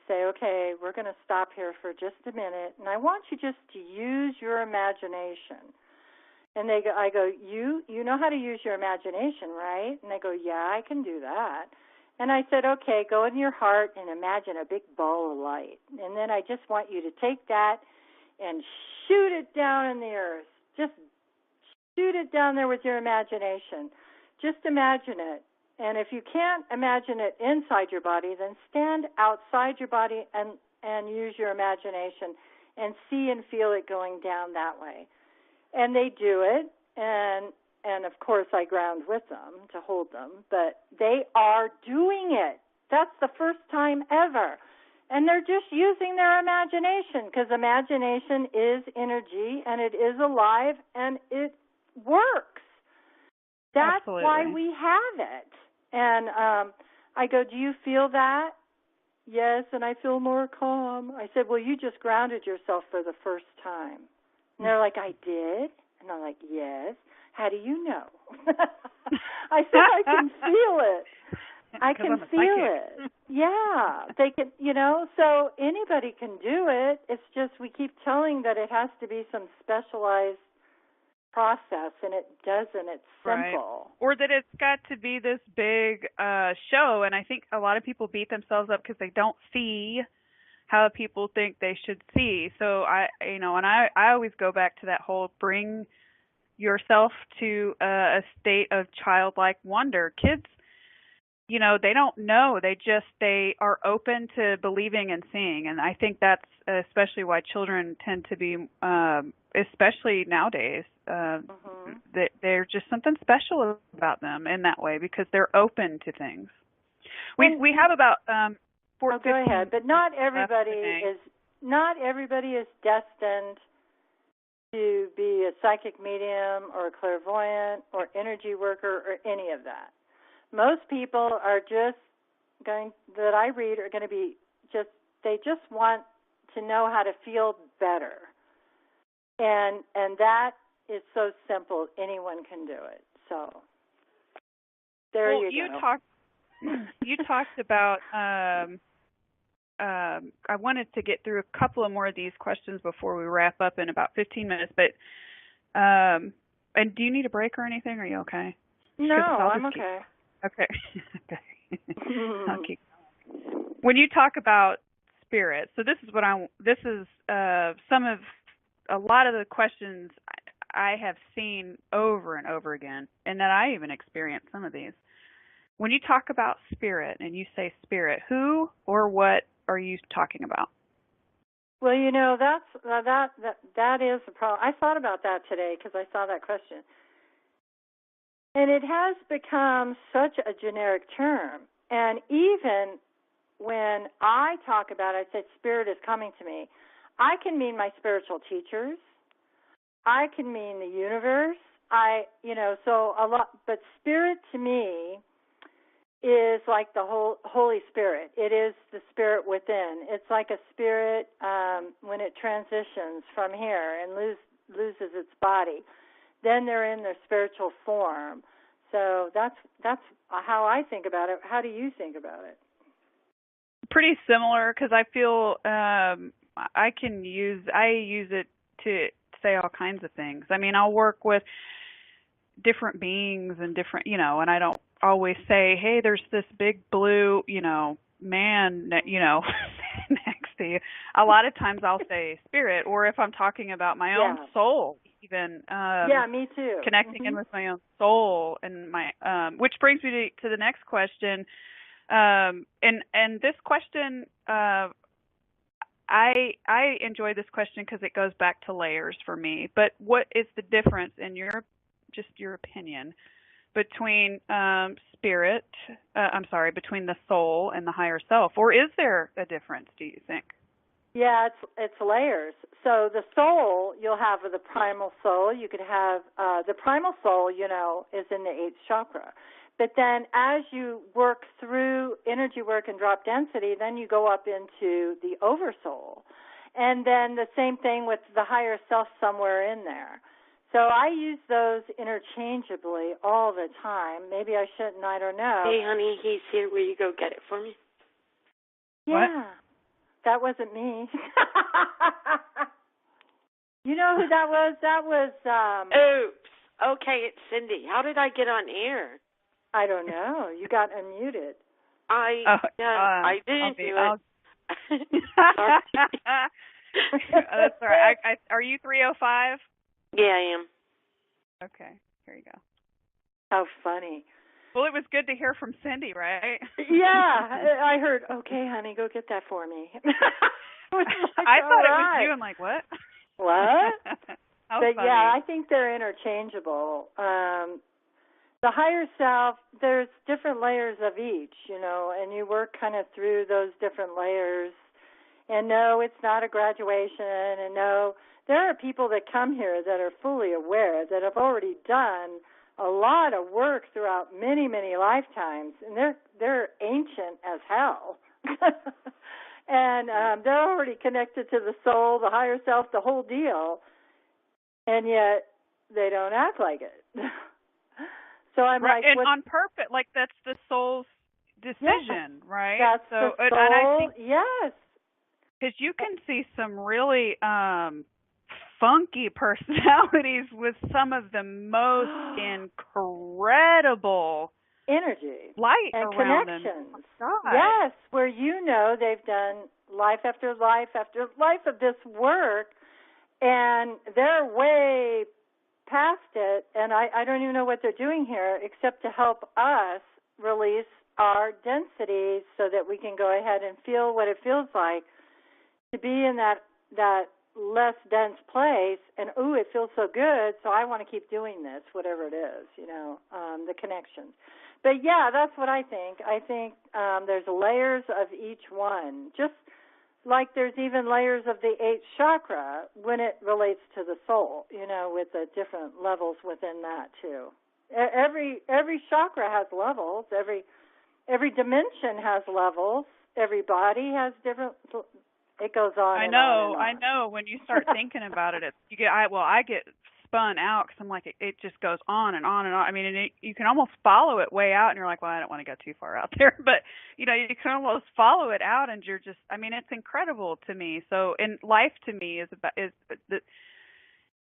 say, okay, we're going to stop here for just a minute, and I want you just to use your imagination. And I go, you know how to use your imagination, right? And they go, yeah, I can do that. And I said, okay, go in your heart and imagine a big ball of light. And then I just want you to take that and shoot it down in the earth. Just shoot it down there with your imagination. Just imagine it. And if you can't imagine it inside your body, then stand outside your body and use your imagination and see and feel it going down that way. And they do it, and of course I ground with them to hold them, but they are doing it. That's the first time ever. And they're just using their imagination, because imagination is energy, and it is alive, and it works. That's Absolutely. why we have it. And I go, do you feel that? Yes, and I feel more calm. I said, well, you just grounded yourself for the first time. And they're like, I did? And I'm like, yes. How do you know? I said, I can feel it. I can feel it. Yeah. They can, so anybody can do it. It's just we keep telling that it has to be some specialized process, and it doesn't. It's simple. Right. Or that it's got to be this big show, and I think a lot of people beat themselves up because they don't see how people think they should see. So I always go back to that whole bring yourself to a state of childlike wonder. Kids, they don't know. They are open to believing and seeing. And I think that's especially why children tend to be, especially nowadays, they're just something special about them in that way, because they're open to things. We have about go ahead, but not everybody is destined to be a psychic medium or a clairvoyant or energy worker or any of that. Most people are that I read are going to be they want to know how to feel better. And that it's so simple. Anyone can do it. So there you go. You talked about, I wanted to get through a couple of more of these questions before we wrap up in about 15 minutes, but, and do you need a break or anything? Are you okay? No, I'm okay. Okay. Okay. I'll keep going. When you talk about spirit, so this is a lot of the questions I have seen over and over again, and that I even experienced some of these. When you talk about spirit and you say spirit, who or what are you talking about? Well, that is a problem. I thought about that today because I saw that question. And it has become such a generic term. And even when I talk about it, I say spirit is coming to me, I can mean my spiritual teachers. I can mean the universe. So a lot, but spirit to me is like the whole Holy Spirit. It is the spirit within. It's like a spirit when it transitions from here and loses its body. Then they're in their spiritual form. So that's how I think about it. How do you think about it? Pretty similar, because I feel I use it to say all kinds of things. I mean, I'll work with different beings and different, and I don't always say, hey, there's this big blue, man, next to you. A lot of times I'll say spirit, or if I'm talking about my own soul, even. Me too. Connecting in with my own soul, and my, which brings me to the next question. And this question, I enjoy this question because it goes back to layers for me. But what is the difference in your opinion between between the soul and the higher self? Or is there a difference, do you think? Yeah, it's layers. So the soul, you'll have the primal soul. You could have the primal soul, is in the 8th chakra. But then as you work through energy work and drop density, then you go up into the oversoul. And then the same thing with the higher self somewhere in there. So I use those interchangeably all the time. Maybe I shouldn't, I don't know. Hey, honey, he's here. Will you go get it for me? Yeah. What? That wasn't me. You know who that was? That was... Oops. Okay, it's Cindy. How did I get on air? I don't know. You got unmuted. I didn't do it. That's all right. Are you 305? Yeah, I am. Okay, here you go. How funny. Well, it was good to hear from Cindy, right? Yeah, I heard, okay, honey, go get that for me. I thought it was you. I'm like, what? What? But funny. Yeah, I think they're interchangeable. The higher self, there's different layers of each, and you work kind of through those different layers. And no, it's not a graduation, and no, there are people that come here that are fully aware, that have already done a lot of work throughout many, many lifetimes, and they're ancient as hell. And they're already connected to the soul, the higher self, the whole deal, and yet they don't act like it. So I'm right, like, and on purpose, like that's the soul's decision, right? That's so, the soul, and I think, yes. Because you can see some really funky personalities with some of the most incredible energy, light and around connections. Them. Oh, yes, where they've done life after life after life of this work, and they're way past it, and I don't even know what they're doing here except to help us release our densities so that we can go ahead and feel what it feels like to be in that less dense place, and it feels so good, so I want to keep doing this, whatever it is, the connections. But yeah, that's what I think. I think there's layers of each one, just like there's even layers of the 8th chakra when it relates to the soul, with the different levels within that too. Every chakra has levels. Every dimension has levels. Every body has different. It goes on. I and on and on. I know. When you start thinking about it, I get spun out because I'm like, it just goes on and on and on. I mean, and you can almost follow it way out, and you're like, well, I don't want to go too far out there, but you can almost follow it out, and you're just, I mean, it's incredible to me. So, and life to me is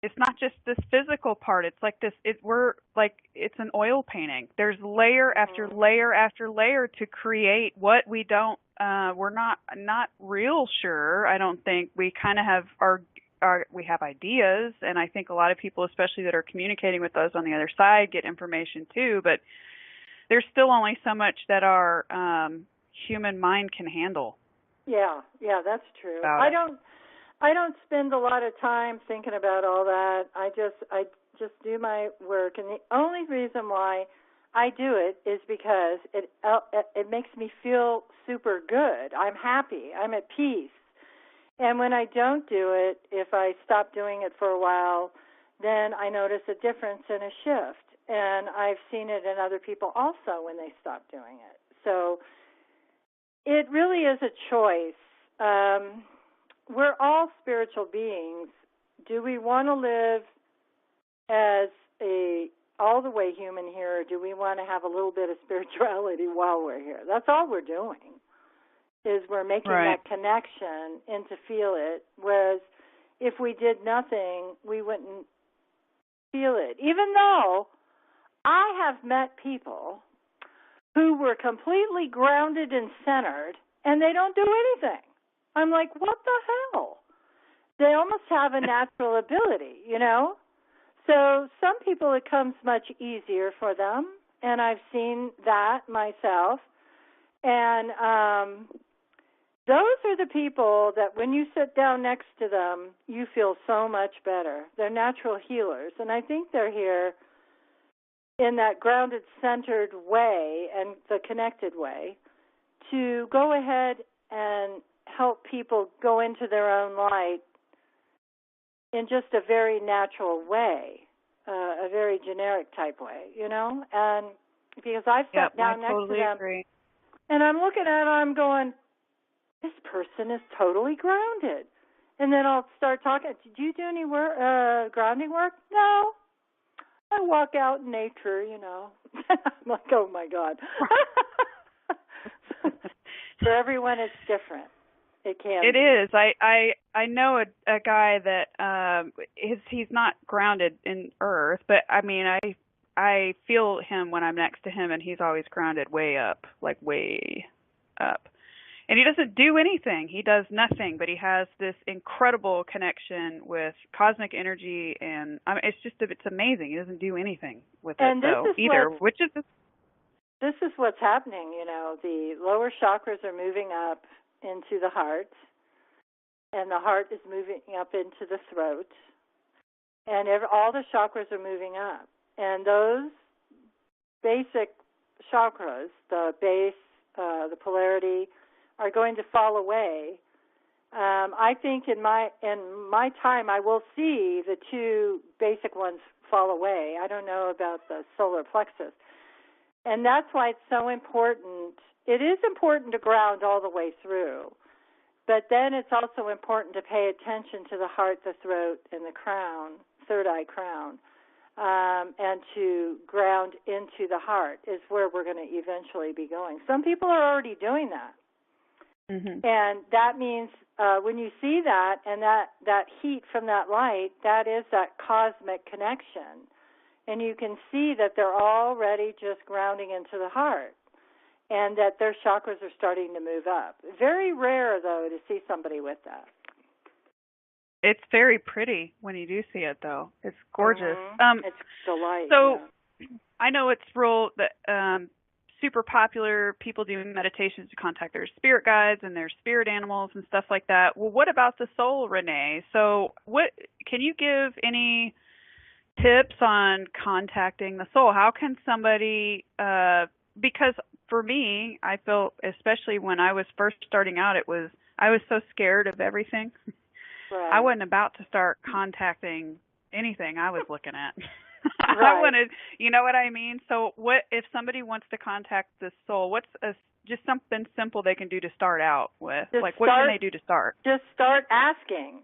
it's not just this physical part. It's like this. It's an oil painting. There's layer after layer after layer to create what we don't. We're not real sure. I don't think we kind of have we have ideas, and I think a lot of people, especially that are communicating with us on the other side, get information too. But there's still only so much that our human mind can handle. Yeah, that's true. I don't spend a lot of time thinking about all that. I just do my work, and the only reason why I do it is because it makes me feel super good. I'm happy. I'm at peace. And when I don't do it, if I stop doing it for a while, then I notice a difference and a shift. And I've seen it in other people also when they stop doing it. So it really is a choice. We're all spiritual beings. Do we want to live as all the way human here, or do we want to have a little bit of spirituality while we're here? That's all we're doing, is we're making that connection and to feel it, whereas if we did nothing, we wouldn't feel it. Even though I have met people who were completely grounded and centered, and they don't do anything. I'm like, what the hell? They almost have a natural ability, So some people it comes much easier for them, and I've seen that myself. And those are the people that when you sit down next to them, you feel so much better. They're natural healers, and I think they're here in that grounded, centered way and the connected way to go ahead and help people go into their own light in just a very natural way, a very generic type way, And because I've sat down next to them, agree. And I'm looking at it, I'm going, this person is totally grounded. And then I'll start talking. Did you do any grounding work? No. I walk out in nature, I'm like, oh, my God. For everyone, it's different. It can. It is. I know a guy that he's not grounded in earth, but I mean I feel him when I'm next to him, and he's always grounded way up, like way up. And he doesn't do anything. He does nothing, but he has this incredible connection with cosmic energy, and it's amazing. He doesn't do anything with it though either, which is this is what's happening. The lower chakras are moving up into the heart, and the heart is moving up into the throat, and all the chakras are moving up. And those basic chakras, the base, the polarity, are going to fall away. I think in my time, I will see the two basic ones fall away. I don't know about the solar plexus. And that's why it's so important. It is important to ground all the way through, but then it's also important to pay attention to the heart, the throat, and the crown, third eye crown, and to ground into the heart is where we're going to eventually be going. Some people are already doing that. Mm-hmm. And that means when you see that and that heat from that light, that is that cosmic connection. And you can see that they're already just grounding into the heart and that their chakras are starting to move up. Very rare, though, to see somebody with that. It's very pretty when you do see it, though. It's gorgeous. Mm-hmm. It's delight. So I know it's super popular. People do meditations to contact their spirit guides and their spirit animals and stuff like that. Well, what about the soul, Renee? So can you give any tips on contacting the soul? How can somebody, because for me, I feel, especially when I was first starting out, I was so scared of everything. Right. I wasn't about to start contacting anything I was looking at. Right. I wanted, you know what I mean? So what if somebody wants to contact the soul, what's just something simple they can do to start out with? What can they do to start? Just start asking.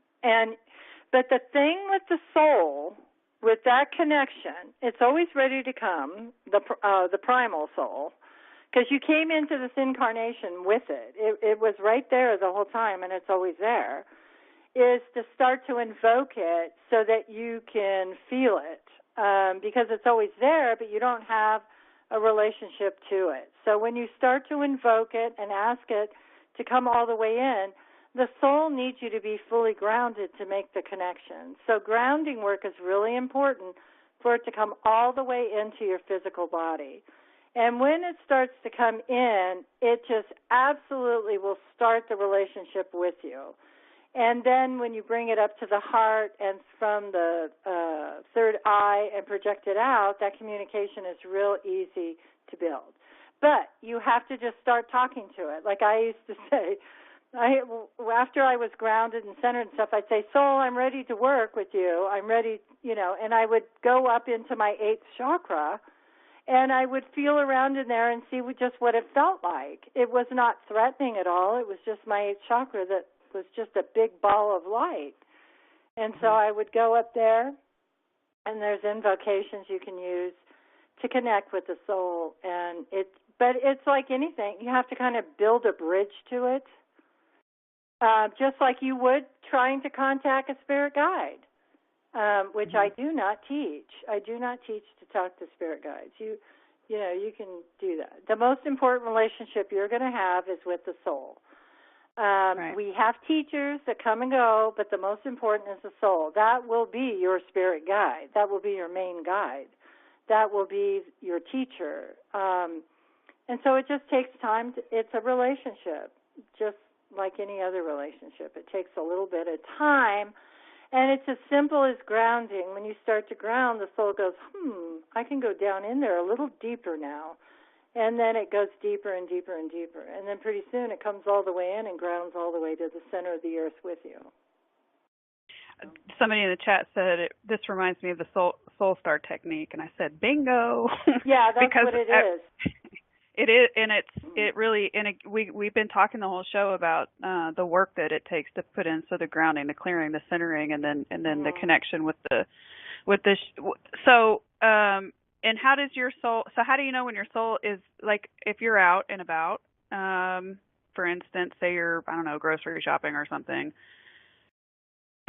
But the thing with the soul with that connection, it's always ready to come, the primal soul, because you came into this incarnation with it. It was right there the whole time, and it's always there, is to start to invoke it so that you can feel it, because it's always there, but you don't have a relationship to it. So when you start to invoke it and ask it to come all the way in, the soul needs you to be fully grounded to make the connection. So grounding work is really important for it to come all the way into your physical body. And when it starts to come in, it just absolutely will start the relationship with you. And then when you bring it up to the heart and from the third eye and project it out, that communication is real easy to build. But you have to just start talking to it. Like I used to say, after I was grounded and centered and stuff, I'd say, Soul, I'm ready to work with you. I'm ready, and I would go up into my 8th chakra, and I would feel around in there and see just what it felt like. It was not threatening at all. It was just my 8th chakra that was just a big ball of light. And so I would go up there, and there's invocations you can use to connect with the soul. But it's like anything. You have to kind of build a bridge to it. Just like you would trying to contact a spirit guide, which I do not teach. I do not teach to talk to spirit guides. You can do that. The most important relationship you're going to have is with the soul. Right. We have teachers that come and go, but the most important is the soul. That will be your spirit guide. That will be your main guide. That will be your teacher. And so it just takes time. It's a relationship, just like any other relationship. It takes a little bit of time, and it's as simple as grounding. When you start to ground, the soul goes, I can go down in there a little deeper now. And then it goes deeper and deeper and deeper. And then pretty soon it comes all the way in and grounds all the way to the center of the earth with you. Somebody in the chat said, this reminds me of the soul star technique. And I said, bingo. Yeah, that's what it is. It is, and we've been talking the whole show about the work that it takes to put in, so the grounding, the clearing, the centering, and then the connection with this. So, and how does your soul? So how do you know when your soul is, like, if you're out and about, for instance, say you're, I don't know, grocery shopping or something,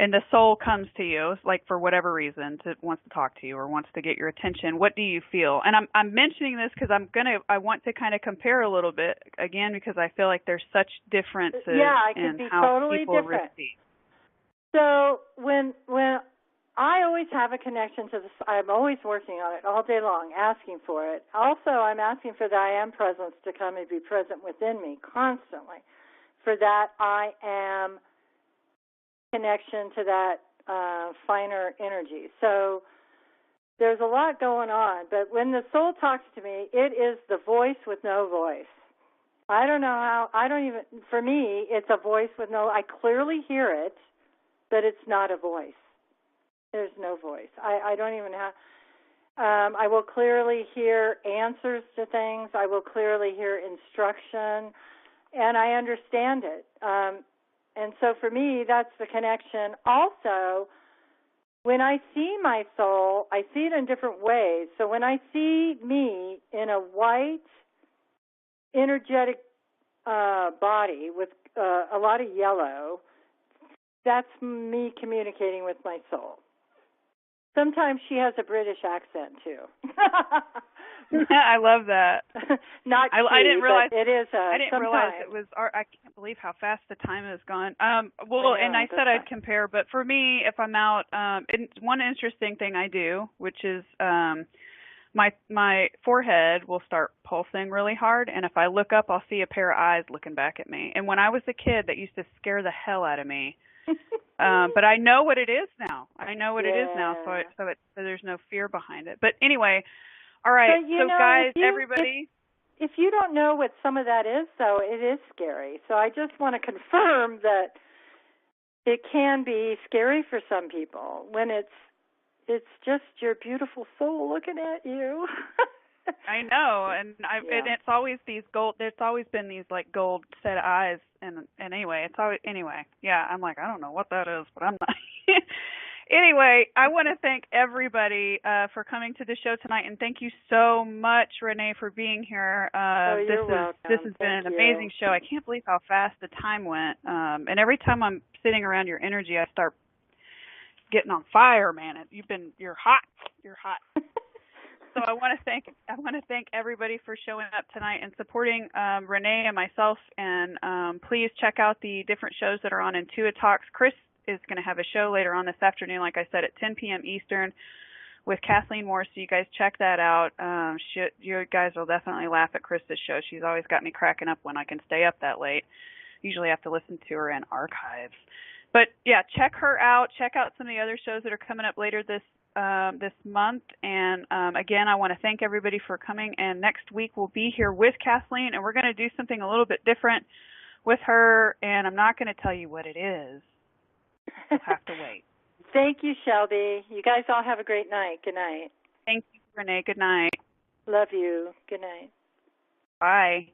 and the soul comes to you, like for whatever reason, wants to talk to you or wants to get your attention, what do you feel? And I'm mentioning this because I want to kind of compare a little bit again, because I feel like there's such differences in how totally people different. receive. So when I always have a connection to this, I'm always working on it all day long, asking for it. Also, I'm asking for the I am presence to come and be present within me constantly, for that I am connection to that finer energy. So there's a lot going on, but when the soul talks to me, it is the voice with no voice. I don't know how, for me, it's a voice with no, I clearly hear it, but it's not a voice. There's no voice. I don't even have, I will clearly hear answers to things. I will clearly hear instruction, and I understand it. And so for me, that's the connection. Also, when I see my soul, I see it in different ways. So when I see me in a white, energetic body with a lot of yellow, that's me communicating with my soul. Sometimes she has a British accent, too. I love that. I didn't realize it is. I didn't realize it was. I can't believe how fast the time has gone. And I said I'd compare, but for me, if I'm out, one interesting thing I do, which is my forehead will start pulsing really hard, and if I look up, I'll see a pair of eyes looking back at me. And when I was a kid, that used to scare the hell out of me. But I know what it is now. So there's no fear behind it. But anyway. All right, guys, everybody. If you don't know what some of that is, though, it is scary. So I just want to confirm that it can be scary for some people when it's just your beautiful soul looking at you. I know, and it's always these gold. There's always been these like gold set of eyes, and anyway, it's always yeah. I'm like, I don't know what that is, but I'm not. Anyway, I want to thank everybody for coming to the show tonight, and thank you so much, Renee, for being here. You're welcome. This has been an amazing show. I can't believe how fast the time went. And every time I'm sitting around your energy, I start getting on fire, man. You're hot. You're hot. So I want to thank everybody for showing up tonight and supporting Renee and myself. And please check out the different shows that are on IntuiTalks. Chris is going to have a show later on this afternoon, like I said, at 10 p.m. Eastern with Kathleen Moore. So you guys check that out. You guys will definitely laugh at Chris's show. She's always got me cracking up when I can stay up that late. Usually have to listen to her in archives. But yeah, check her out. Check out some of the other shows that are coming up later this month. And again, I want to thank everybody for coming. And next week we'll be here with Kathleen, and we're going to do something a little bit different with her. And I'm not going to tell you what it is. You'll have to wait. Thank you, Shelby. You guys all have a great night. Good night. Thank you, Renee. Good night. Love you. Good night. Bye.